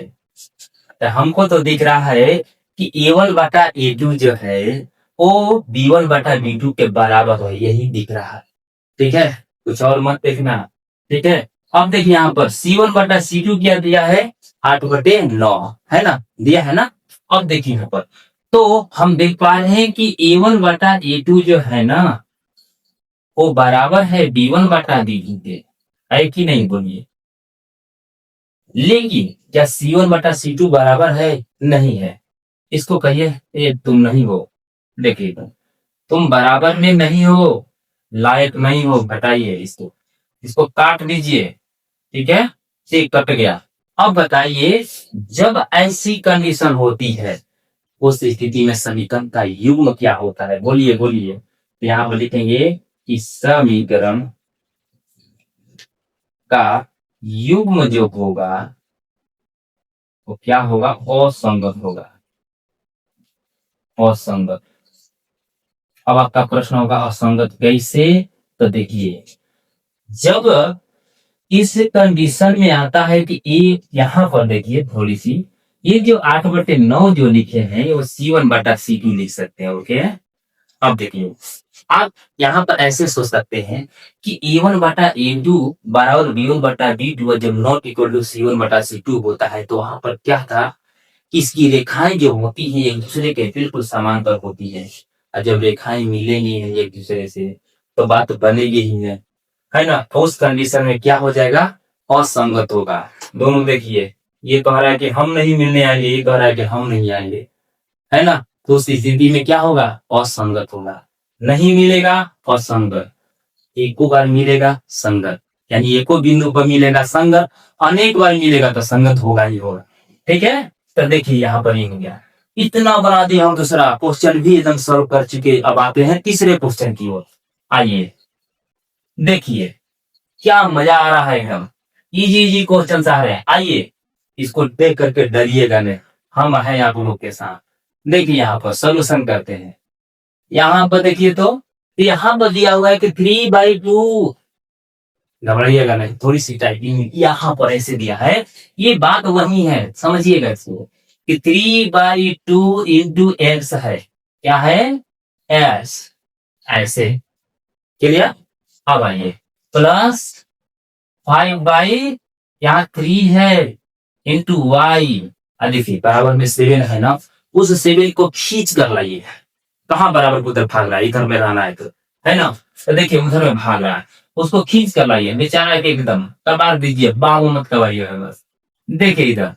तो हमको तो दिख रहा है कि A1/A2 जो है वो B1/B2 के बराबर है, यही दिख रहा है, ठीक है। कुछ और मत देखना, ठीक है। अब देखिए यहाँ पर C1 बटा C2 क्या दिया है, 8/9 है ना, दिया है ना। अब देखिए यहाँ पर तो हम देख पा रहे हैं कि A1 बटा A2 जो है ना वो बराबर है B1 बटा B2 के, है कि नहीं बोलिए। लेकिन क्या C1 बटा C2 बराबर है, नहीं है। इसको कहिए ये तुम नहीं हो, देखिए तुम बराबर में नहीं हो, लायक नहीं हो, घटाइए इसको, इसको काट दीजिए, ठीक है। ये कट गया। अब बताइए जब ऐसी कंडीशन होती है उस स्थिति में समीकरण का युग्म क्या होता है, बोलिए बोलिए। तो यहाँ पर लिखेंगे कि समीकरण का युग्म जो होगा वो क्या होगा, असंगत होगा, असंगत। अब आपका प्रश्न होगा असंगत कैसे, तो देखिए जब इस कंडीशन में आता है कि ये यहाँ पर देखिए थोड़ी सी, ये जो 8/9 जो लिखे हैं वो C1 बटा C2 लिख सकते हैं, ओके। अब देखिए आप यहाँ पर ऐसे सोच सकते हैं कि A1 बटा A2 बराबर B1 बटा B2, जब नॉट इक्वल टू C1 बटा C2 होता है तो वहां पर क्या था, इसकी रेखाएं जो होती हैं एक दूसरे के बिल्कुल समांतर होती है, और जब रेखाएं मिलेंगी एक दूसरे से तो बात बनेगी ही है ना। तो उस कंडीशन में क्या हो जाएगा, असंगत होगा। दोनों देखिए ये कह रहा है कि हम नहीं मिलने आएंगे, ये कह रहा है कि हम नहीं आएंगे, है ना। तो उस स्थिति में क्या होगा, असंगत होगा। नहीं मिलेगा असंगत, एको बार मिलेगा संगत, यानी एको बिंदु पर मिलेगा संगत, अनेक बार मिलेगा तो संगत होगा ही होगा, ठीक है। तो देखिए यहाँ पर ये हो गया, इतना बना दिया हम दूसरा क्वेश्चन भी एकदम सॉल्व कर चुके। अब आते हैं तीसरे क्वेश्चन की ओर, आइए देखिए क्या मजा आ रहा है, एकदम इजी इजी क्वेश्चन आ रहे हैं। आइए इसको देख करके डरिएगा नहीं, हम हैं आप लोग के साथ। देखिए यहाँ पर सोल्यूशन करते हैं। यहाँ पर देखिए तो यहाँ पर दिया हुआ है कि 3/2, घबराइएगा नहीं, थोड़ी सी टाइपिंग यहाँ पर ऐसे दिया है, ये बात वही है, समझिएगा इसको कि 3/2 इंटू एक्स है, क्या है एस, ऐसे क्लियर। अब आइए प्लस 5 यहाँ 3 है इंटू वाई, देखिए बराबर में 7 है ना, उस 7 को खींच कर लाइए, कहाँ बराबर को उधर भाग रहा है, इधर में रहना है तो, है ना। तो देखिए उधर में भाग रहा है, उसको खींच कर लाइए, बेचारा के एकदम कबार दीजिए, बाबू मत कबाइए बस। देखिए इधर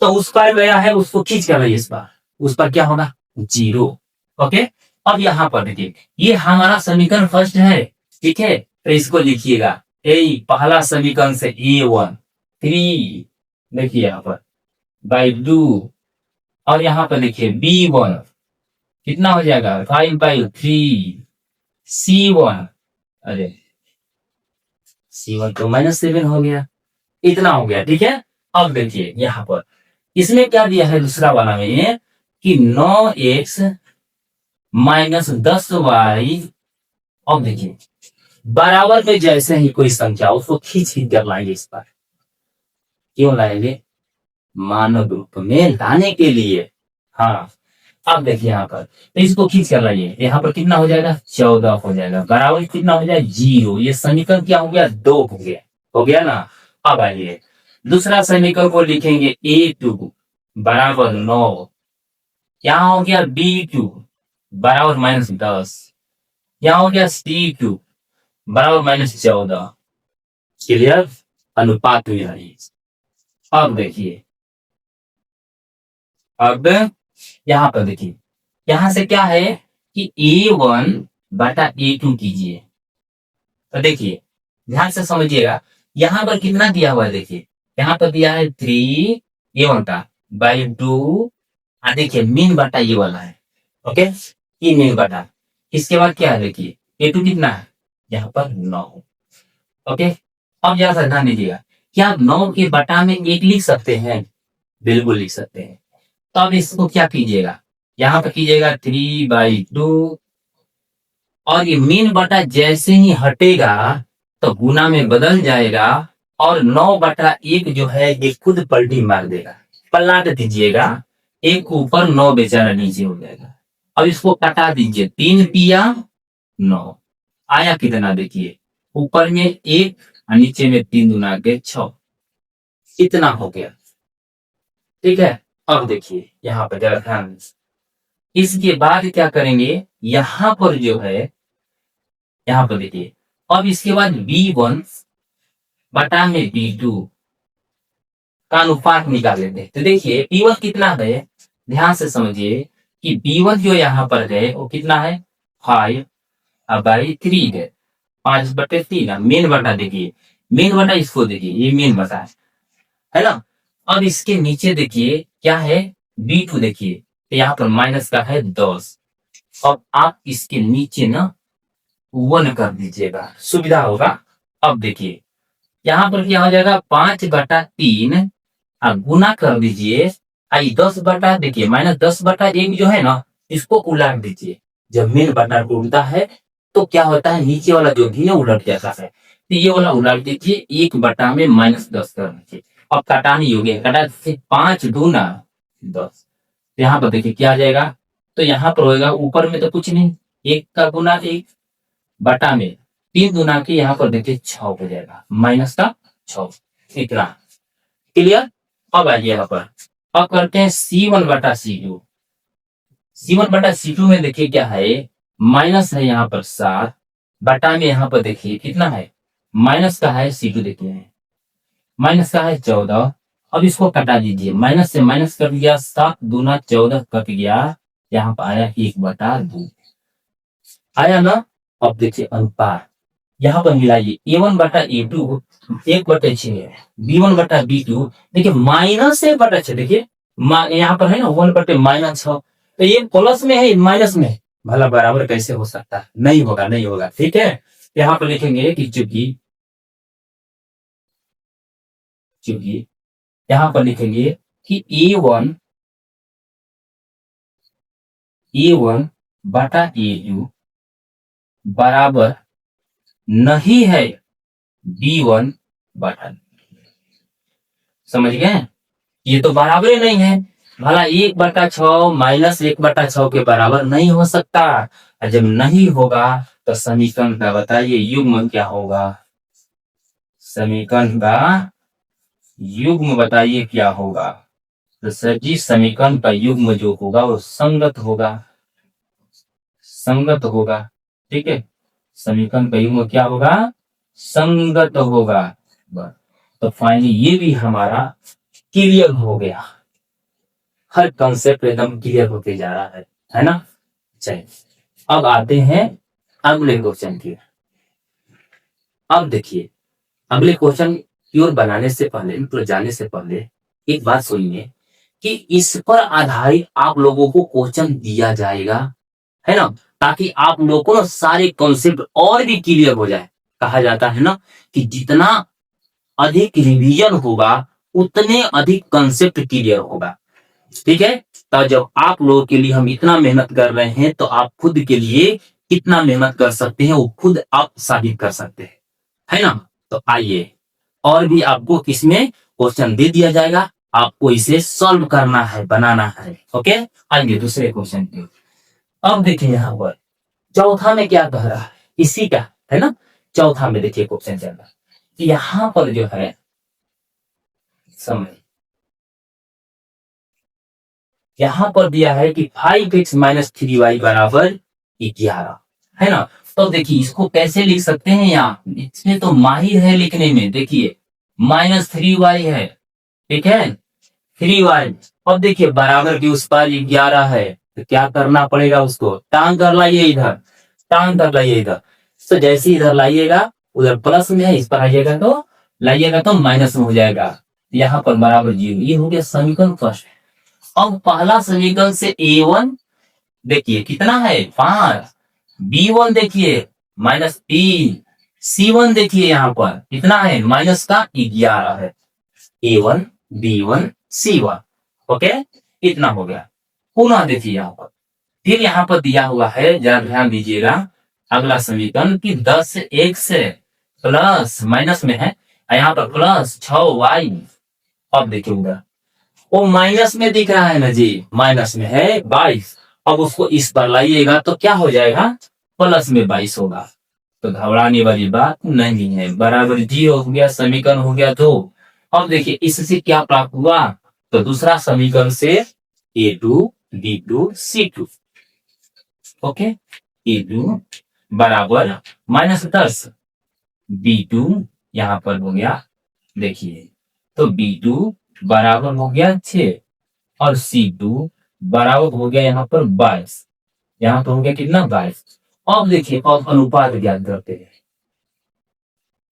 तो उस पर गया है, उसको खींच कर लाइए, इस बार उस पर क्या होगा 0, ओके। अब यहाँ पर देखिए ये हमारा समीकरण फर्स्ट है, ठीक है। तो इसको लिखिएगा ए पहला समीकरण से A1 3, देखिए यहाँ पर बाई 2, और यहाँ पर देखिए B1 कितना हो जाएगा 5/3, C1 अरे C1 तो -7 हो गया, इतना हो गया, ठीक है। अब देखिए यहाँ पर इसमें क्या दिया है दूसरा वाला में कि 9x माइनस 10y। अब देखिए बराबर में जैसे ही कोई संख्या उसको खींच खींच कर लाएंगे, इस पर क्यों लाएंगे, मानव रूप में लाने के लिए, हाँ। अब देखिए यहाँ पर तो इसको खींच कर लाइए, यहाँ पर कितना हो जाएगा 14 हो जाएगा, बराबर कितना हो जाएगा 0। ये समीकरण क्या हो गया 2 हो गया ना। अब आइए दूसरा समीकरण को लिखेंगे A2 बराबर 9, यहाँ हो गया B2 बराबर -10, यहाँ हो गया C2 बराबर -14, क्लियर, अनुपात में है। अब देखिए अब यहाँ पर देखिए यहां से क्या है कि A1 बटा A2 कीजिए, तो देखिए ध्यान से समझिएगा, यहां पर कितना दिया हुआ है, देखिए यहाँ पर दिया है 3 A1 का बाई 2, देखिए मीन बटा ये वाला है, ओके, ये मीन बटा, इसके बाद क्या है देखिए A2 कितना है यहाँ पर 9, ओके। अब जरा सा ध्यान दीजिएगा, क्या आप 9 के बटा में 1 लिख सकते हैं, बिल्कुल लिख सकते हैं। तो अब इसको क्या कीजिएगा, यहाँ पर कीजिएगा 3/2, और ये मीन बटा जैसे ही हटेगा तो गुना में बदल जाएगा, और 9/1 जो है ये खुद पलटी मार देगा, पलट दीजिएगा, एक ऊपर 9 बेचारा नीचे हो जाएगा। अब इसको कटा दीजिए, 3 पिया 9 आया कितना देखिए ऊपर में 1 और नीचे में 3 दूना के 6, इतना हो गया। ठीक है, अब देखिए यहाँ पर जरा ध्यान से। इसके बाद क्या करेंगे, यहाँ पर जो है, यहाँ पर देखिए, अब इसके बाद B1 बटा में B2 का अनुपात निकाल लेते हैं। तो देखिए B1 कितना है, ध्यान से समझिए कि B1 जो यहाँ पर है वो कितना है, 5/3 है, 5/3। मेन बटा देखिए, मेन बटा इसको देखिए, ये मेन बटा है ना। अब इसके नीचे देखिए क्या है, B2 देखिए, तो यहाँ पर माइनस का है 10। अब आप इसके नीचे ना 1 कर दीजिएगा, सुविधा होगा। अब देखिए यहाँ पर क्या हो जाएगा, 5/3 गुना कर दीजिए, आई 10 देखिए -10/1 जो है ना, इसको उलट दीजिए। जब मेन बटा उल्टा है तो क्या होता है, नीचे वाला जो भी है उलट जाता है। तो ये वाला उलट दीजिए, 1 में -10 कर दीजिए। अब कटानी हो गया, कटा से 5 दूना 10, यहाँ पर देखिए क्या आ जाएगा, तो यहाँ पर होगा, ऊपर में तो कुछ नहीं, 1 का गुना 1 बटा में 3 दूना के, यहाँ पर देखिए 6 हो जाएगा, -6, इतना क्लियर। अब आइए यहाँ पर, अब करते हैं C1/C2। C1/C2 में देखिए क्या है, माइनस है यहाँ पर 7 बटा में, यहाँ पर देखिए कितना है, माइनस का है C2 देखिए, माइनस का है 14। अब इसको कटा दीजिए, माइनस से माइनस कर दिया, 7 दूना 14 कट गया, यहाँ पर आया 1/2 आया ना। अब देखिए अनुपात यहाँ पर मिलाइए, A1/A2 1/6 है, B1/B2 देखिए -1/6, देखिए यहाँ पर है ना 1/-6, तो ये प्लस में है माइनस में है, भला बराबर कैसे हो सकता है, नहीं होगा, नहीं होगा। ठीक है, यहाँ पर लिखेंगे कि चूंकि यहाँ पर लिखेंगे कि A1/A2 बराबर नहीं है B1/, समझ गए, ये तो बराबर नहीं है, भला 1/6 -1/6 के बराबर नहीं हो सकता। और जब नहीं होगा तो समीकरण का बताइए युग्म क्या होगा, समीकरण का युग्म बताइए क्या होगा। तो सर जी समीकरण का युग्म जो होगा वो संगत होगा, संगत होगा। ठीक है, समीकरण का युग्म क्या होगा, संगत होगा। तो फाइनली ये भी हमारा क्लियर हो गया, हर कॉन्सेप्ट एकदम क्लियर होते जा रहा है ना। चलिए अब आते हैं अगले क्वेश्चन की। अब देखिए अगले क्वेश्चन की ओर बनाने से पहले, तो जाने से पहले एक बात सुनिए कि इस पर आधारित आप लोगों को क्वेश्चन दिया जाएगा, है ना, ताकि आप लोगों को ना सारे कॉन्सेप्ट और भी क्लियर हो जाए। कहा जाता है ना कि जितना अधिक रिवीजन होगा उतने अधिक कॉन्सेप्ट क्लियर होगा। ठीक है, तो जब आप लोगों के लिए हम इतना मेहनत कर रहे हैं तो आप खुद के लिए कितना मेहनत कर सकते हैं वो खुद आप साबित कर सकते हैं, है ना। तो आइए, और भी आपको किसमें क्वेश्चन दे दिया जाएगा, आपको इसे सॉल्व करना है, बनाना है। ओके, आइए दूसरे क्वेश्चन पे। अब देखिए यहाँ पर चौथा में क्या कह रहा है, इसी का है ना, चौथा में देखिए क्वेश्चन चल रहा है, यहाँ पर जो है समय, यहाँ पर दिया है कि 5x - 3y बराबर 11, है ना। तो देखिए इसको कैसे लिख सकते हैं, यहाँ इसमें तो माहिर है लिखने में, देखिए -3y है, ठीक है 3y। अब देखिए बराबर की उस पर 11 है, तो क्या करना पड़ेगा, उसको टांग कर लाइए इधर, टांग कर लाइए इधर। तो जैसे इधर लाइएगा उधर प्लस में है, इस पर आइएगा तो लाइएगा तो माइनस में हो जाएगा, यहाँ पर बराबर 0। ये हो गया समीकरण फर्स्ट। अब पहला समीकरण से A1 देखिए कितना है 5, B1 देखिए -3, C1 देखिए यहाँ पर कितना है -11 है, A1 B1 C1। ओके, इतना हो गया। पुनः देखिए यहाँ पर, फिर यहाँ पर दिया हुआ है, जरा ध्यान दीजिएगा, अगला समीकरण कि 10x प्लस माइनस में है, यहाँ पर प्लस 6y। अब देखिए उधर वो माइनस में दिख रहा है ना जी, माइनस में है 22। अब उसको इस पर लाइएगा तो क्या हो जाएगा, प्लस में 22 होगा। तो घबराने वाली बात नहीं है। बराबर जी हो गया, समीकरण हो गया 2। अब देखिए इससे क्या प्राप्त हुआ, तो दूसरा समीकरण से A2 B2 C2। Okay, A2 बराबर -10, B2 यहां पर हो गया, देखिए तो B2 बराबर हो गया 6 और C2 बराबर हो गया यहाँ पर 22। यहाँ पर हो गया कितना, 22। अब देखिए अब अनुपात ज्ञात करते हैं।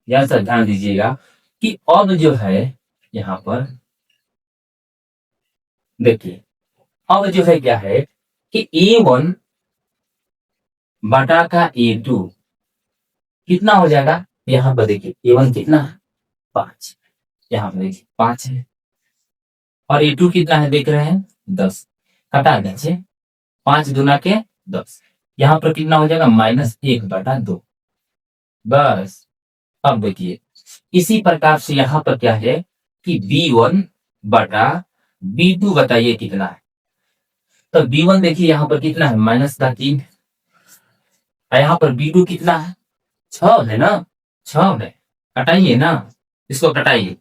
यहां से ध्यान दीजिएगा कि अब जो है यहाँ पर देखिए, अब जो है क्या है कि A1 बटा का A2 कितना हो जाएगा। यहाँ पर देखिए A1 कितना है, 5। यहाँ पर देखिए 5 है और A2 कितना है देख रहे हैं, 10। घटा दीजिए, 5 दूना के 10। यहाँ पर कितना हो जाएगा, -1/2। बस अब देखिए इसी प्रकार से यहाँ पर क्या है कि B1 बटा B2 बताइए कितना है। तो B1 देखिए यहाँ पर कितना है, -3। और यहाँ पर B2 कितना है, 6 है ना, 6 है। कटाइए ना, इसको कटाइए,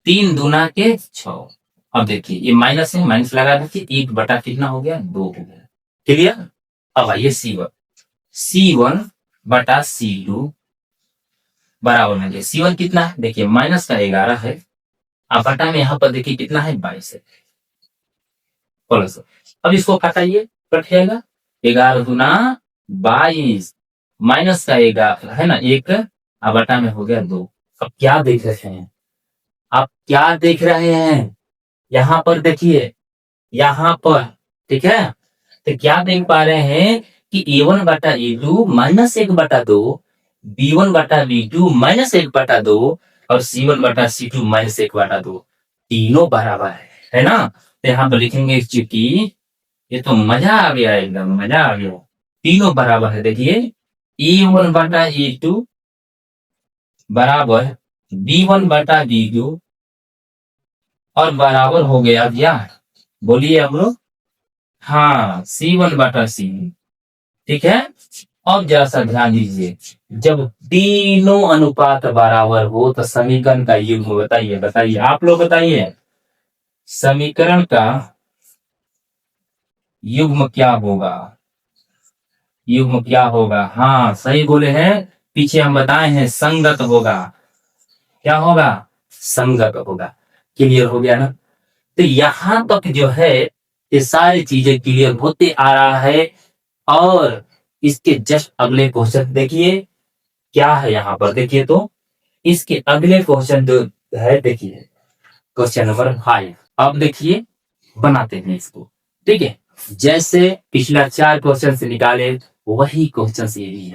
3 दूना के 6। अब देखिए ये माइनस है, माइनस लगा दीजिए, 1 बटा कितना हो गया, 2 हो गया। क्लियर। अब आइए C1 बटा C2 बराबर में C1 कितना है, देखिए माइनस का 11 है, अब बटा में यहाँ पर देखिए कितना है, 22 है, प्लस। अब इसको घटाइए, कट जाएगा, 11 दूना 22, माइनस का 11 है ना 1, अब बटा में हो गया 2। अब क्या देख रहे हैं आप, क्या देख रहे हैं, यहाँ पर देखिए, यहाँ पर, ठीक है। तो क्या देख पा रहे हैं कि A1 बटा A2 -1/2, B1 बटा B2 -1/2 और C1 बटा C2 -1/2, तीनों बराबर है ना। तो यहाँ पर लिखेंगे चूंकि, ये तो मजा आ गया, एकदम मजा आ गया, तीनों बराबर है। देखिए A1 बटा A2 बराबर B1 बटा B2 और बराबर हो गया क्या, बोलिए आप लोग, हाँ C1 बटा C। ठीक है। अब जरा सा ध्यान दीजिए, जब तीनों अनुपात बराबर हो तो समीकरण का युग्म बताइए, बताइए आप लोग बताइए, समीकरण का युग्म क्या होगा, युग्म क्या होगा। हाँ सही बोले हैं, पीछे हम बताए हैं संगत होगा। क्या होगा, संगत होगा। क्लियर हो गया ना। तो यहां तक जो है ये सारी चीजें क्लियर होते आ रहा है। और इसके जस्ट अगले क्वेश्चन देखिए क्या है, यहाँ पर देखिए तो इसके अगले क्वेश्चन जो है, देखिए क्वेश्चन नंबर 5। अब देखिए बनाते हैं इसको, ठीक है। जैसे पिछला 4 क्वेश्चन से निकाले वही क्वेश्चन ये भी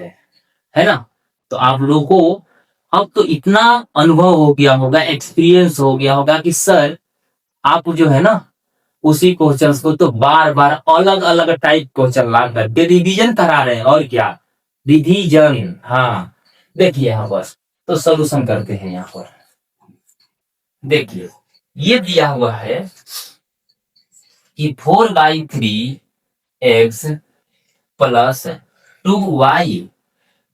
है ना। तो आप लोगों को अब तो इतना अनुभव हो गया होगा, एक्सपीरियंस हो गया होगा कि सर आप जो है ना उसी क्वेश्चन को तो बार बार अलग अलग टाइप क्वेश्चन ला करके रिवीजन करा रहे हैं। और क्या, रिवीजन। हाँ देखिए यहाँ पर तो सोल्यूशन करते हैं। यहाँ पर देखिए ये दिया हुआ है कि 4/3 x प्लस 2y,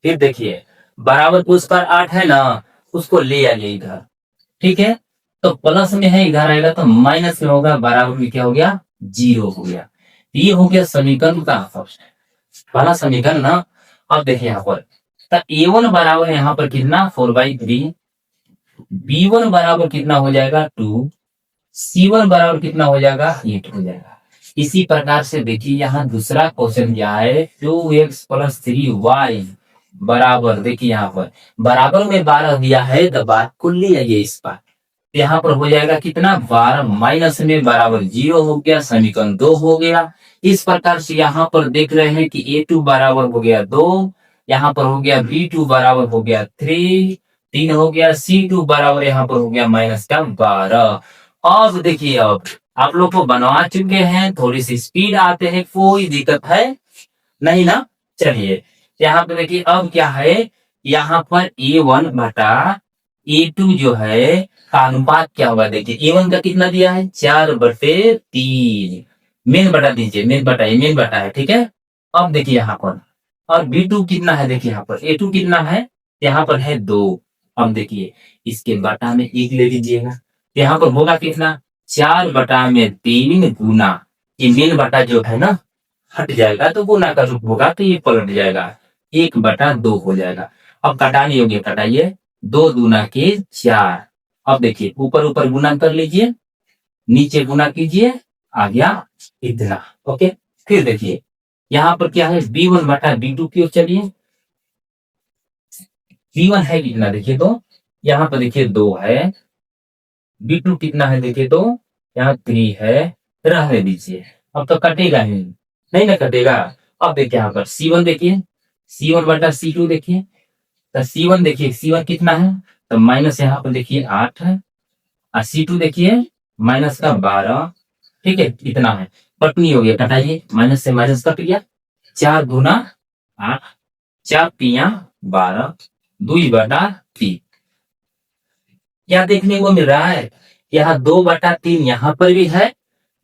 फिर देखिए बराबर उस पर 8 है ना, उसको ले आइए इधर, ठीक है। तो प्लस में है, इधर आएगा तो माइनस में होगा, बराबर में क्या हो गया, 0 हो गया। ये हो गया समीकरण का पहला समीकरण ना। अब देखिए यहाँ पर तो A1 बराबर है यहाँ पर कितना, 4/3, B1 बराबर कितना हो जाएगा, 2, C1 बराबर कितना हो जाएगा, 8 हो जाएगा। इसी प्रकार से देखिए यहाँ दूसरा क्वेश्चन क्या है, 2x प्लस 3y बराबर, देखिए यहाँ पर बराबर में 12 दिया है, तो बात को ले आइए इस पर। यहाँ पर हो जाएगा कितना, 12 माइनस में बराबर 0 हो गया, समीकरण 2 हो गया। इस प्रकार से यहाँ पर देख रहे हैं कि A2 बराबर हो गया 2, यहाँ पर हो गया B2 बराबर हो गया 3 हो गया, C2 बराबर यहाँ पर हो गया -12। अब देखिए अब आप लोग को बनवा चुके हैं, थोड़ी सी स्पीड आते हैं, कोई दिक्कत है नहीं ना। चलिए यहाँ पे देखिए अब क्या है, यहाँ पर A1 बटा A2 जो है का अनुपात क्या होगा। देखिए A1 का कितना दिया है, 4/3, मेन बटा दीजिए, मेन बटा है, ठीक है। अब देखिए यहाँ पर और B2 कितना है देखिए यहाँ पर A2 कितना है, यहाँ पर है 2। अब देखिए इसके बटा में 1 ले लीजिएगा, तो यहाँ पर होगा कितना 4/3 गुना, ये मेन बटा जो है ना हट जाएगा तो गुना का रूप होगा तो ये पलट जाएगा, 1/2 हो जाएगा। अब घटाने योग्य घटाइए, 2 दूना के 4। अब देखिए ऊपर ऊपर गुना कर लीजिए, नीचे गुना कीजिए, आ गया इतना। ओके, फिर देखिए यहाँ पर क्या है B1/B2 की ओर चलिए। B1 है कितना देखिए तो यहाँ पर देखिए 2 है, B2 कितना है देखिए तो यहाँ 3 है, रहने दीजिए। अब तो कटेगा ही नहीं ना कटेगा। अब देखिए यहाँ पर C1 देखिए, C1/C2 देखिए, तो C1 देखिए C1 कितना है, तो माइनस यहाँ पर देखिए 8 है, और C2 देखिए माइनस का 12। ठीक है, इतना है, पटनी हो गया, कटाइए, माइनस से माइनस कट गया, 4 दूना 8, 4 तिया 12, 2/3। क्या देखने को मिल रहा है, यहाँ 2/3 यहाँ पर भी है,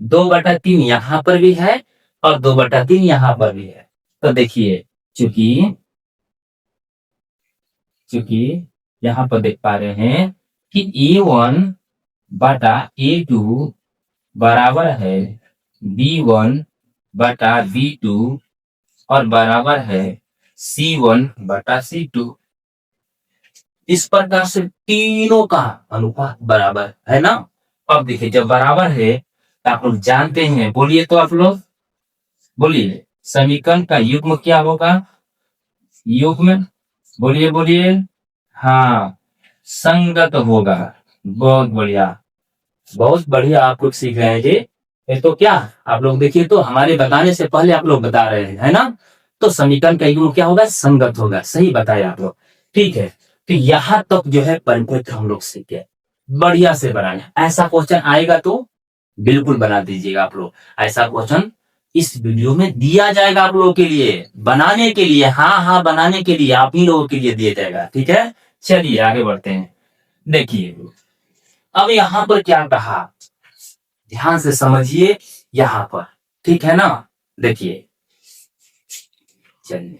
2/3 यहाँ पर भी है, और 2/3 यहाँ पर भी है। तो देखिए चूंकि चूंकि यहाँ पर देख पा रहे हैं कि A1/A2 बराबर है B1/B2 और बराबर है C1/C2। इस प्रकार से तीनों का अनुपात बराबर है ना। अब देखिए जब बराबर है तो आप लोग जानते हैं, बोलिए तो आप लोग बोलिए, समीकरण का युग्म क्या होगा, युग्म बोलिए बोलिए, हाँ संगत होगा। बहुत बढ़िया, बहुत बढ़िया, आप लोग सीख रहे हैं जी। ये तो क्या आप लोग देखिए तो हमारे बताने से पहले आप लोग बता रहे हैं, है ना। तो समीकरण का युग्म क्या होगा, संगत होगा, सही बताए आप लोग। ठीक है, तो यहां तक जो है परफेक्ट हम लोग सीख गए, बढ़िया से बनाए। ऐसा क्वेश्चन आएगा तो बिल्कुल बना दीजिएगा आप लोग। ऐसा क्वेश्चन इस वीडियो में दिया जाएगा आप लोगों के लिए, बनाने के लिए, हाँ हाँ बनाने के लिए आप ही लोगों के लिए दिया जाएगा। ठीक है, चलिए आगे बढ़ते हैं। देखिए अब यहां पर क्या कहा, ध्यान से समझिए यहां पर, ठीक है ना। देखिए चलिए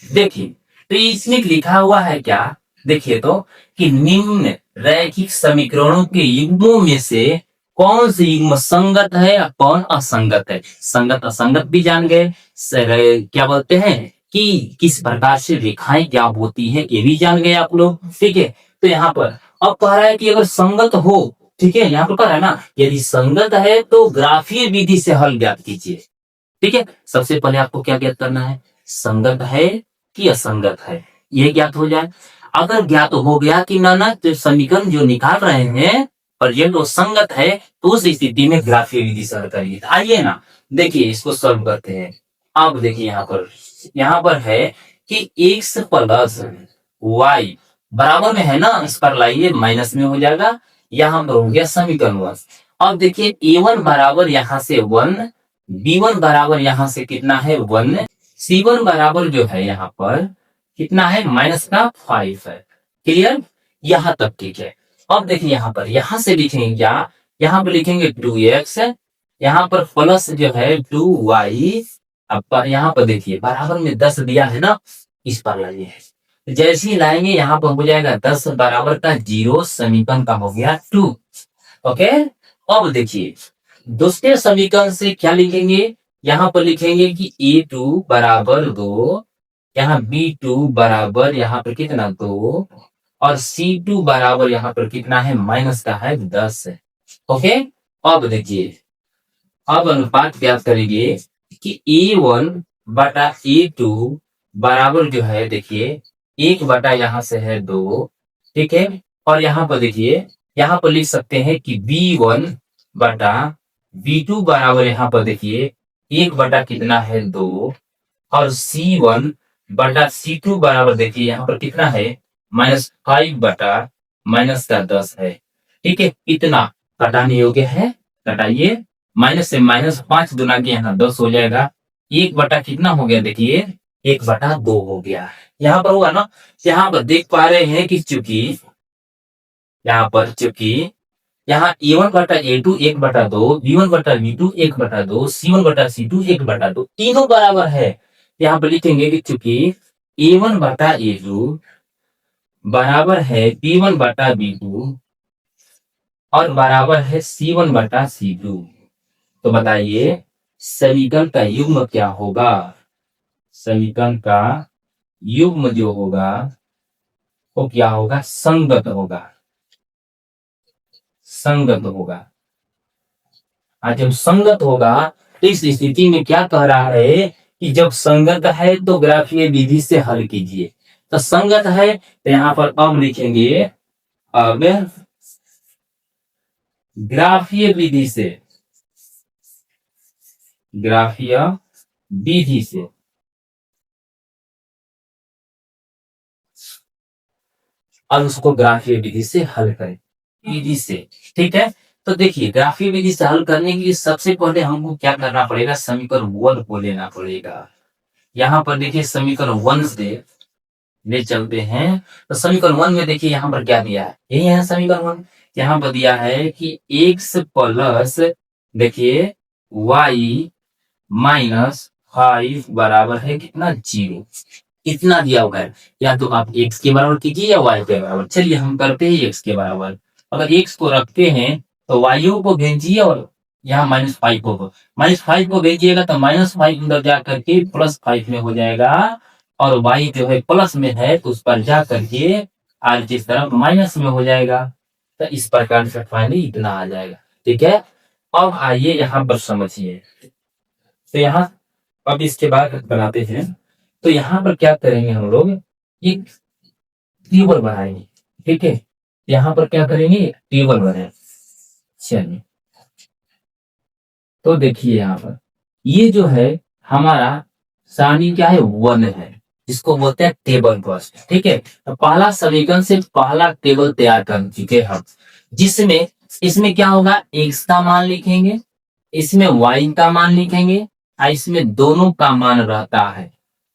देखिए, तो इसमें लिखा हुआ है क्या, देखिए तो कि निम्न रैखिक समीकरणों के युग्मों में से कौन सी युग्म संगत है या कौन असंगत है। संगत असंगत भी जान गए, क्या बोलते हैं कि किस प्रकार से रेखाएं क्या होती है ये भी जान गए आप लोग। ठीक है, तो यहाँ पर अब कह रहा है कि अगर संगत हो, ठीक है, यहाँ पर कह रहा है ना यदि संगत है तो ग्राफीय विधि से हल ज्ञात कीजिए। ठीक है, सबसे पहले आपको क्या ज्ञात करना है, संगत है कि असंगत है, ये ज्ञात हो जाए। अगर ज्ञात हो गया कि ना तो समीकरण जो निकाल रहे हैं पर ये तो संगत है, तो उस स्थिति में ग्राफीय विधि से हल करिए। आइए ना देखिए इसको सॉल्व करते हैं। अब देखिए यहाँ पर है कि x प्लस वाई बराबर में है ना, इस पर लाइए माइनस में हो जाएगा, यहाँ पर हो गया समीकरण 1। अब देखिए a1 बराबर यहाँ से 1, b1 बराबर यहाँ से कितना है 1, c1 बराबर जो है यहाँ पर कितना है माइनस का 5 है। क्लियर, यहाँ तक ठीक है। अब देखिए यहाँ से लिखेंगे क्या, यहाँ पर लिखेंगे 2x, यहाँ पर प्लस जो है 2y, अब पर यहाँ पर देखिए बराबर में 10 दिया है ना, इस पर लाइए, जैसे ही लाएंगे यहाँ पर हो जाएगा 10 बराबर का 0, समीकरण का हो गया 2। ओके, अब देखिए दूसरे समीकरण से क्या लिखेंगे, यहाँ पर लिखेंगे कि a2 बराबर 2, यहाँ b2 बराबर यहाँ पर कितना 2, और c2 बराबर यहाँ पर कितना है माइनस का है 10 है। ओके, अब देखिए अब अनुपात ज्ञात करेंगे कि a1/a2 बराबर जो है देखिए 1 यहाँ से है 2। ठीक है, और यहाँ पर देखिए यहाँ पर लिख सकते हैं कि b1/b2 बराबर यहाँ पर देखिए 1 कितना है 2, और c1/c2 बराबर देखिए यहाँ पर कितना है -5/-10 है। ठीक है, इतना घटाने योग्य है, घटाइए, माइनस से -5 गुना के यहाँ 10 हो जाएगा, 1 कितना हो गया देखिए 1/2 हो गया। यहाँ पर होगा ना, यहाँ पर देख पा रहे हैं कि चूंकि यहाँ a1/a2 1/2, b1/b2 1/2, c1/c2 1/2 तीनों बराबर है, यहाँ पर लिखेंगे कि चूंकि A1 बटा A2 बराबर है B1 बटा B2 और बराबर है C1 बटा C2, तो बताइए समीकरण का युग्म क्या होगा। समीकरण का युग्म जो होगा वो क्या होगा, संगत होगा। संगत होगा। आज जब संगत होगा तो इस स्थिति में क्या कह रहा है कि जब संगत है तो ग्राफीय विधि से हल कीजिए। तो संगत है तो यहां पर अब लिखेंगे, अब ग्राफीय विधि से, ग्राफीय विधि से और उसको ग्राफीय विधि से हल करें, विधि से। ठीक है, तो देखिए ग्राफीय विधि से हल करने के लिए सबसे पहले हमको क्या करना पड़ेगा, समीकरण 1 को लेना पड़ेगा। यहाँ पर देखिए समीकरण 1 से ले चलते हैं। तो समीकरण 1 में देखिए यहाँ पर क्या दिया है, यही है समीकरण 1। यहाँ पर दिया है कि x प्लस देखिए y माइनस 5 बराबर है कितना, 0। इतना दिया हुआ है, या तो आप x के बराबर कीजिए या y के बराबर। चलिए हम करते हैं x के बराबर। अगर x को रखते हैं तो y को भेजिए और यहाँ -5 को, -5 को भेजिएगा तो -5 अंदर जा करके +5 में हो जाएगा, और y जो है प्लस में है तो उस पर जा करके आर जिस तरफ माइनस में हो जाएगा। तो इस प्रकार से फाइनली इतना आ जाएगा। ठीक है, अब आइए यहाँ पर समझिए। तो यहाँ अब इसके बाद बनाते हैं। तो यहाँ पर क्या करेंगे हम लोग, एक टेबल बनाएंगे। ठीक है, यहाँ पर क्या करेंगे, टेबल बनाए। चलिए, तो देखिए यहाँ पर ये जो है हमारा सारणी क्या है, 1 है, जिसको बोलते हैं टेबल बस। ठीक है, तो पहला समीकरण से पहला टेबल तैयार कर चुके हम, जिसमें इसमें क्या होगा, x का मान लिखेंगे, इसमें y का मान लिखेंगे, और इसमें दोनों का मान रहता है।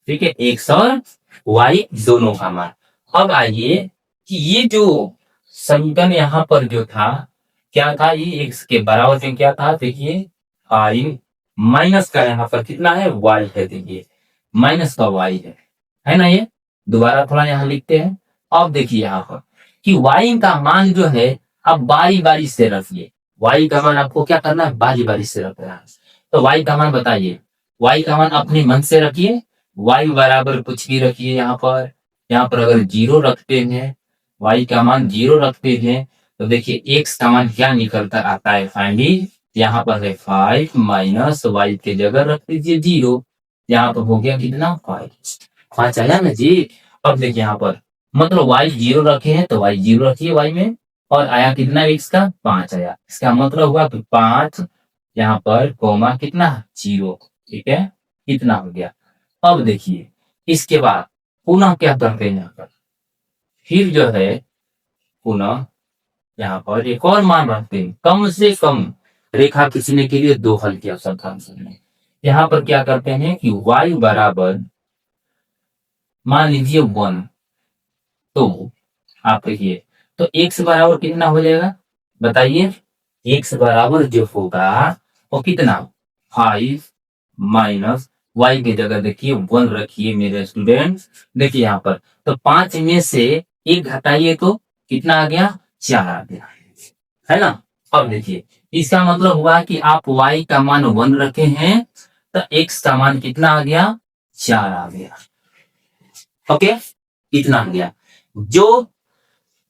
ठीक है, x और y दोनों का मान। अब आइए कि ये जो समीकरण यहाँ पर जो था क्या था, ये x के बराबर में क्या था, देखिए i माइनस का यहाँ पर कितना है, y है। देखिए माइनस का y है ना। ये दोबारा थोड़ा यहाँ लिखते हैं। अब देखिए यहाँ पर कि y का मान जो है अब बारी बारी से रखिए। y का मान आपको क्या करना है, बारी बारी से रखना है। तो y का मान बताइए, y का मान अपने मन से रखिए, y बराबर कुछ भी रखिए। यहाँ पर अगर 0 रखते हैं, y का मान 0 रखते हैं, तो देखिए x का मान क्या निकलता आता है फाइनली, यहाँ पर है 5 माइनस y के जगह रख दीजिए 0। यहाँ पर हो गया कितना, 5 आया ना जी। अब देखिए यहाँ पर मतलब y 0 रखे हैं तो y 0 रखिए y में, और आया कितना x का, 5 आया। इसका मतलब हुआ कि 5 यहाँ पर कोमा कितना, 0। ठीक है, कितना हो गया। अब देखिए इसके बाद पुनः क्या करते हैं, यहाँ पर फिर जो है पुनः यहाँ पर एक और मान रखते हैं, कम से कम रेखा खींचने के लिए 2 हल की आवश्यकता है। यहाँ पर क्या करते हैं कि y बराबर मान लीजिए 1, तो आप देखिए तो x बराबर कितना हो जाएगा, बताइए। x बराबर जो होगा वो कितना, 5 माइनस y की जगह देखिए 1 रखिए मेरे स्टूडेंट। देखिए यहाँ पर तो 5 में से 1 घटाइए तो कितना आ गया, 4 आ गया, है ना। अब देखिए इसका मतलब हुआ कि आप y का मान 1 रखे हैं तो x का मान कितना आ गया, 4 आ गया। ओके, कितना आ गया। जो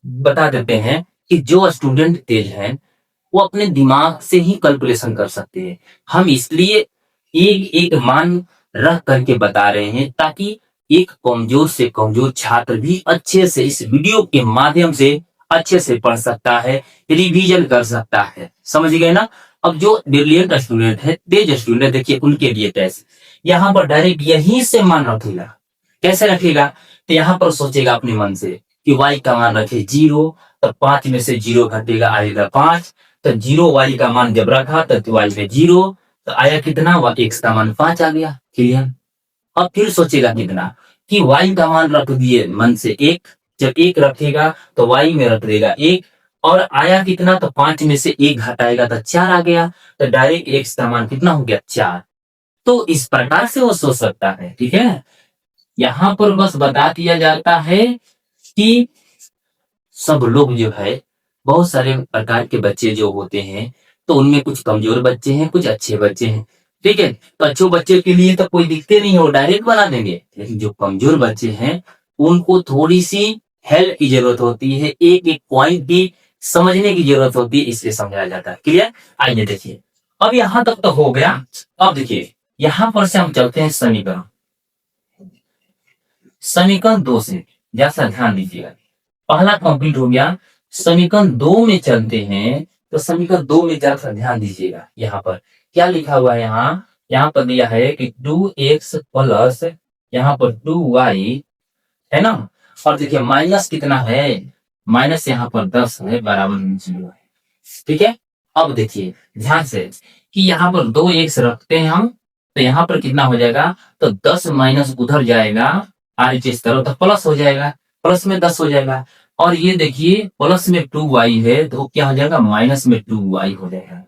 बता देते हैं कि जो स्टूडेंट तेज है वो अपने दिमाग से ही कैलकुलेशन कर सकते हैं। हम इसलिए एक एक मान रख करके बता रहे हैं ताकि एक कमजोर से कमजोर छात्र भी अच्छे से इस वीडियो के माध्यम से अच्छे से पढ़ सकता है, रिवीजन कर सकता है। समझ गए ना। अब जो ब्रिलियंट स्टूडेंट है, तेज स्टूडेंट, देखिए उनके लिए टेस्ट यहाँ पर डायरेक्ट यहीं से मान रखेगा। कैसे रखेगा, तो यहाँ पर सोचेगा अपने मन से कि y का मान रखे 0, तो 5 में से 0 घटेगा, आएगा 5। तो 0 y का मान जब रखा तो y में 0, तो आया कितना, x का मान 5 आ गया। क्लियर। अब फिर सोचेगा कितना कि y का मान रख दिए मन से 1, जब 1 रखेगा तो y में रख देगा 1, और आया कितना, तो 5 में से 1 घटाएगा तो 4 आ गया। तो डायरेक्ट x का मान कितना हो गया, 4। तो इस प्रकार से वो सोच सकता है। ठीक है, यहाँ पर बस बता दिया जाता है कि सब लोग जो है, बहुत सारे प्रकार के बच्चे जो होते हैं, तो उनमें कुछ कमजोर बच्चे हैं, कुछ अच्छे बच्चे हैं। ठीक है, तो अच्छे बच्चे के लिए तो कोई दिक्कत नहीं है, वो डायरेक्ट बना देंगे। लेकिन जो कमजोर बच्चे हैं, उनको थोड़ी सी हेल्प की जरूरत होती है, एक एक पॉइंट की समझने की जरूरत होती है, इसलिए समझाया जाता है। क्लियर? आइए देखिए, अब यहां तक तो हो गया। अब देखिए, यहां पर से हम चलते हैं समीकरण, समीकरण 2 से। जैसा ध्यान दीजिएगा, पहला कंप्लीट हो गया। समीकरण 2 में चलते हैं, तो समीकरण 2 में जरा सा ध्यान दीजिएगा। यहाँ पर क्या लिखा हुआ है? यहाँ पर दिया है कि 2x प्लस यहाँ पर 2y है ना। और देखिए माइनस कितना है? माइनस यहाँ पर 10 है, बराबर 0 है। ठीक है, अब देखिए ध्यान से कि यहाँ पर 2x रखते हैं हम, तो यहाँ पर कितना हो जाएगा? तो 10 माइनस उधर जाएगा, आर इस तरफ तो प्लस हो जाएगा, प्लस में 10 हो जाएगा। और ये देखिए प्लस में 2y है, तो क्या हो जाएगा? माइनस में 2y हो जाएगा।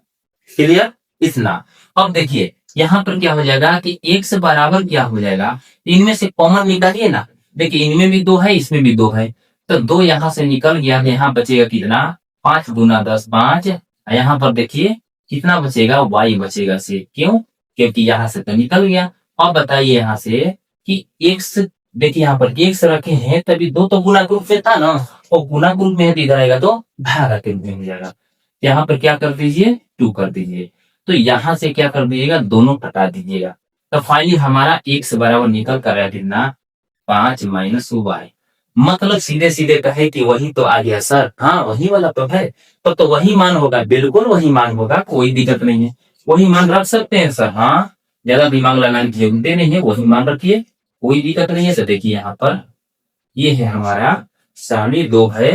क्लियर? इतना। अब देखिए यहाँ पर क्या हो जाएगा कि x बराबर क्या हो जाएगा? इनमें से कॉमन निकालिए ना। देखिए इनमें भी 2 है, इसमें भी 2 है, तो 2 यहाँ से निकल गया, यहाँ बचेगा कितना? 5 गुना 10 5। यहाँ पर देखिए कितना बचेगा? y बचेगा से। क्यों? क्योंकि यहाँ से तो निकल गया। अब बताइए यहाँ से कि x, देखिए यहाँ पर x रखे हैं, तभी 2 तो गुणा के रूप में था ना, और गुणा के रूप में इधर आएगा तो भागा के रूप में हो जाएगा। यहाँ पर क्या कर दीजिए? 2 कर दीजिए। तो यहाँ से क्या कर दीजिएगा? दोनों हटा दीजिएगा। तो फाइनली हमारा x बराबर निकल कर आया कितना? 5 माइनस y। मतलब सीधे सीधे कहे कि वही तो आ गया सर। हाँ वही वाला तो है, तो वही मान होगा, बिल्कुल वही मान होगा, कोई दिक्कत नहीं है। वही मान रख सकते हैं सर। हाँ, ज्यादा दिमाग लगाने की जरूरत नहीं है, वही मान रखिए, कोई दिक्कत नहीं है। तो देखिए यहाँ पर ये है हमारा सारणी 2 है।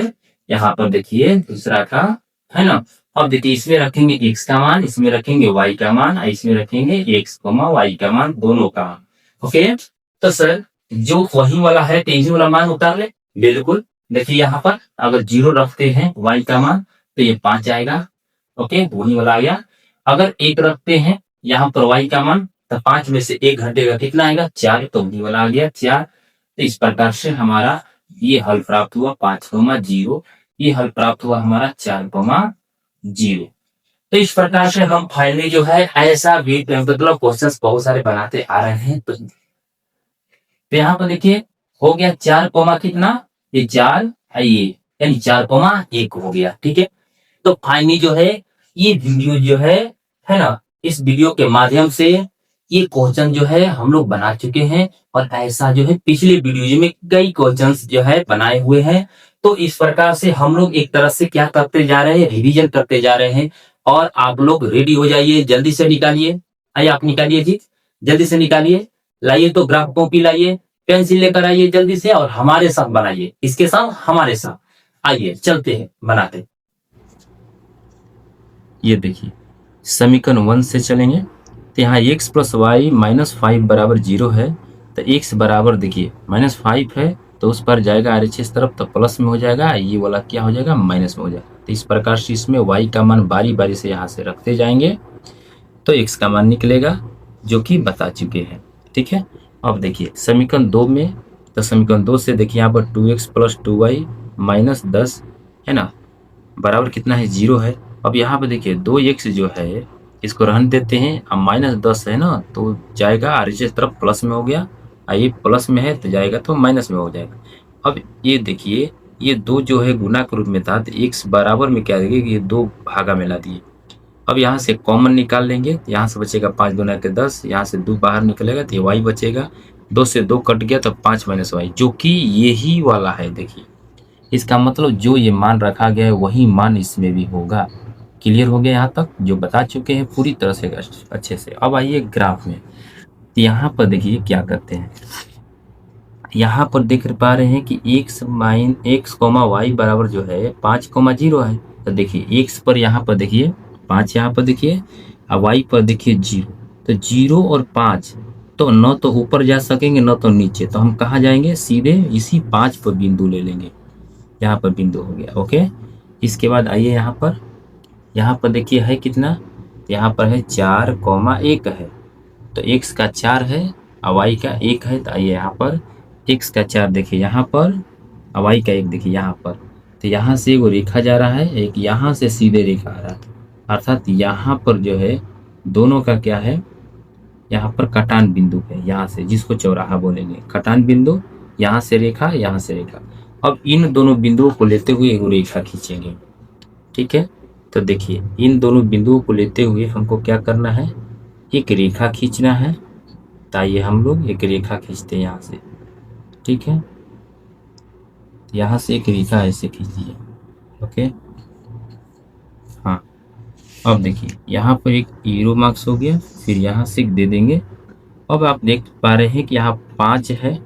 यहाँ पर देखिए दूसरा का है ना। अब देखिए इसमें रखेंगे x का मान, इसमें रखेंगे y का मान, इसमें रखेंगे x, y का मान, दोनों का मान। ओके, तो सर जो वही वाला है, तेजी वाला मान उतार ले। बिल्कुल, देखिए यहाँ पर अगर 0 रखते हैं y का मान, तो ये 5 आएगा। ओके, वही वाला आ गया। अगर 1 रखते हैं यहाँ पर y का मान, तो 5 में से 1 घटेगा, कितना आएगा? 4, तो वही वाला आ गया 4। तो इस प्रकार से हमारा ये हल प्राप्त हुआ 5,0। ये हल प्राप्त हुआ हमारा 4,0। तो इस प्रकार से हम फाइनली जो है ऐसा भी मतलब क्वेश्चंस बहुत सारे बनाते आ रहे हैं। तो यहाँ पर देखिए हो गया 4 कोमा कितना? ये 4 है, ये यानी 4,1 हो गया। ठीक है, तो फाइनली जो है ये वीडियो जो है ना, इस वीडियो के माध्यम से ये क्वेश्चन जो है हम लोग बना चुके हैं, और ऐसा जो है पिछले वीडियो में कई क्वेश्चंस जो है बनाए हुए हैं। तो इस प्रकार से हम लोग एक तरह से क्या करते जा रहे हैं? रिवीजन करते जा रहे हैं। और आप लोग रेडी हो जाइए, जल्दी से निकालिए। आइए आप निकालिए जी, जल्दी से निकालिए। लाइए तो ग्राफ कॉपी लाइए, पेंसिल लेकर आइए जल्दी से, और हमारे साथ बनाइए, इसके साथ हमारे साथ। आइए चलते हैं बनाते। ये देखिए समीकरण 1 से चलेंगे, तो यहाँ x प्लस वाई माइनस 5 बराबर 0 है। तो x बराबर देखिए -5 है, तो उस पर जाएगा RHS तरफ, तो प्लस में हो जाएगा, ये वाला क्या हो जाएगा? माइनस में हो जाएगा। तो इस प्रकार से इसमें y का मान बारी बारी से यहाँ से रखते जाएंगे, तो x का मान निकलेगा, जो कि बता चुके हैं। ठीक है, अब देखिए समीकरण 2 में, तो समीकरण 2 से देखिए यहाँ पर 2x प्लस 2y माइनस 10 है ना, बराबर कितना है? 0 है। अब यहाँ पे देखिए 2x जो है इसको रहने देते हैं, अब -10 है ना, तो जाएगा RHS तरफ, प्लस में हो गया। ये प्लस में है तो जाएगा तो माइनस में हो जाएगा। अब ये देखिए ये 2 जो है गुना के रूप में था, तो x बराबर में क्या देंगे कि ये 2 भागा में ला दिए। अब यहाँ से कॉमन निकाल लेंगे, यहाँ से बचेगा 5 गुना के 10, यहाँ से 2 बाहर निकलेगा तो ये y बचेगा। 2 से 2 कट गया तो 5 माइनस y, जो कि यही वाला है। देखिए इसका मतलब जो ये मान रखा गया है वही मान इसमें भी होगा। क्लियर हो गया यहाँ तक? जो बता चुके हैं पूरी तरह से अच्छे से। अब आइए ग्राफ में, तो यहाँ पर देखिए क्या करते हैं। यहाँ पर देख पा रहे हैं कि x y बराबर जो है 5,0 है। तो देखिए x पर यहाँ पर देखिए 5, यहाँ पर देखिए, और y पर देखिए 0। तो 0 और 5 तो न तो ऊपर जा सकेंगे न तो नीचे, तो हम कहाँ जाएंगे? सीधे इसी 5 पर बिंदु ले लेंगे। यहाँ पर बिंदु हो गया। ओके, इसके बाद आइए यहाँ पर देखिए है कितना? यहाँ पर है 4,1 है। तो x का 4 है और y का 1 है। तो आइए यहाँ पर x का 4 देखिए यहाँ पर और y का 1 देखिए यहाँ पर। तो यहाँ से एगो रेखा जा रहा है, एक यहाँ से सीधे रेखा आ रहा है, अर्थात यहाँ पर जो है दोनों का क्या है, यहाँ पर कटान बिंदु है, यहाँ से जिसको चौराहा बोलेंगे, कटान बिंदु, यहाँ से रेखा, यहाँ से रेखा। अब इन दोनों बिंदुओं को लेते हुए एक रेखा खींचेंगे। ठीक है, तो देखिए इन दोनों बिंदुओं को लेते हुए हमको क्या करना है, एक रेखा खींचना है। तो आइए हम लोग एक रेखा खींचते हैं यहाँ से। ठीक है, यहाँ से एक रेखा ऐसे खींचिए। ओके, हाँ, अब देखिए यहाँ पर एक एरो मार्क्स हो गया, फिर यहाँ से दे देंगे। अब आप देख पा रहे हैं कि यहाँ 5 है।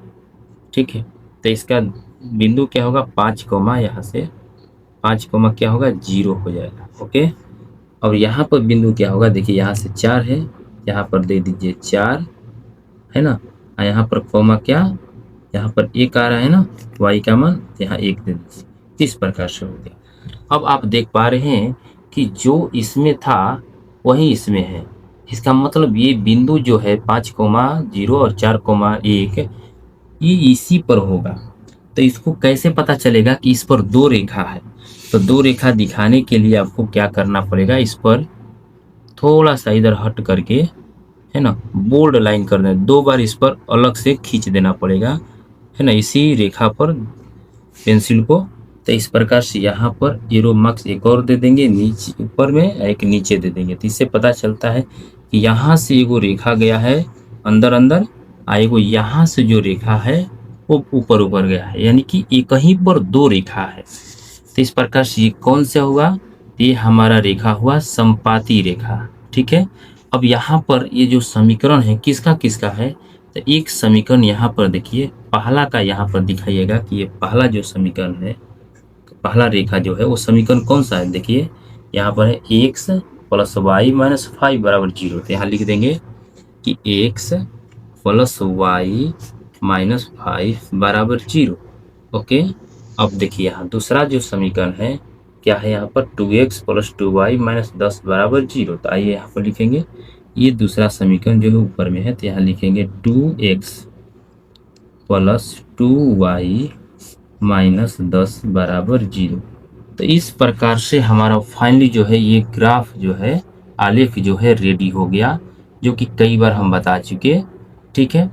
ठीक है, तो इसका बिंदु क्या होगा, 5 कोमा, यहाँ से 5 कोमा क्या होगा, 0 हो जाएगा। ओके, और यहाँ पर बिंदु क्या होगा, देखिए यहाँ से 4 है, यहाँ पर दे दीजिए 4 है ना, और यहाँ पर कोमा क्या, यहाँ पर 1 आ रहा है ना, y का मान, यहाँ 1 दे दीजिए। इस प्रकार से हो गया। अब आप देख पा रहे हैं कि जो इसमें था वही इसमें है। इसका मतलब ये बिंदु जो है 5,0 और 4,1 ये इसी पर होगा। तो इसको कैसे पता चलेगा कि इस पर 2 रेखा है। तो 2 रेखा दिखाने के लिए आपको क्या करना पड़ेगा, इस पर थोड़ा सा इधर हट करके है ना बोल्ड लाइन करना है, 2 बार इस पर अलग से खींच देना पड़ेगा, है ना, इसी रेखा पर पेंसिल को। तो इस प्रकार से यहाँ पर एरो मार्क्स एक और दे देंगे, नीचे ऊपर में एक नीचे दे देंगे। तो इससे पता चलता है कि यहाँ से एगो रेखा गया है अंदर अंदर, एगो यहाँ से जो रेखा है वो ऊपर ऊपर गया है, यानी कि एक ही पर 2 रेखा है। तो इस प्रकार से ये कौन सा हुआ, ये हमारा रेखा हुआ संपाती रेखा। ठीक है, अब यहाँ पर ये जो समीकरण है किसका किसका है, तो एक समीकरण यहाँ पर देखिए पहला का यहाँ पर दिखाइएगा कि ये पहला जो समीकरण है, पहला रेखा जो है वो समीकरण कौन सा है। देखिए यहाँ पर है x प्लस वाई माइनस 5 बराबर 0। तो यहाँ लिख देंगे कि x प्लस वाई माइनस 5 बराबर 0। ओके, अब देखिए यहाँ दूसरा जो समीकरण है क्या है, यहाँ पर 2x प्लस 2y माइनस 10 बराबर 0। तो आइए यहाँ पर लिखेंगे ये दूसरा समीकरण जो है ऊपर में है। तो यहाँ लिखेंगे 2x प्लस 2y माइनस 10 बराबर 0। तो इस प्रकार से हमारा फाइनली जो है ये ग्राफ जो है आलेख जो है रेडी हो गया, जो कि कई बार हम बता चुके। ठीक है,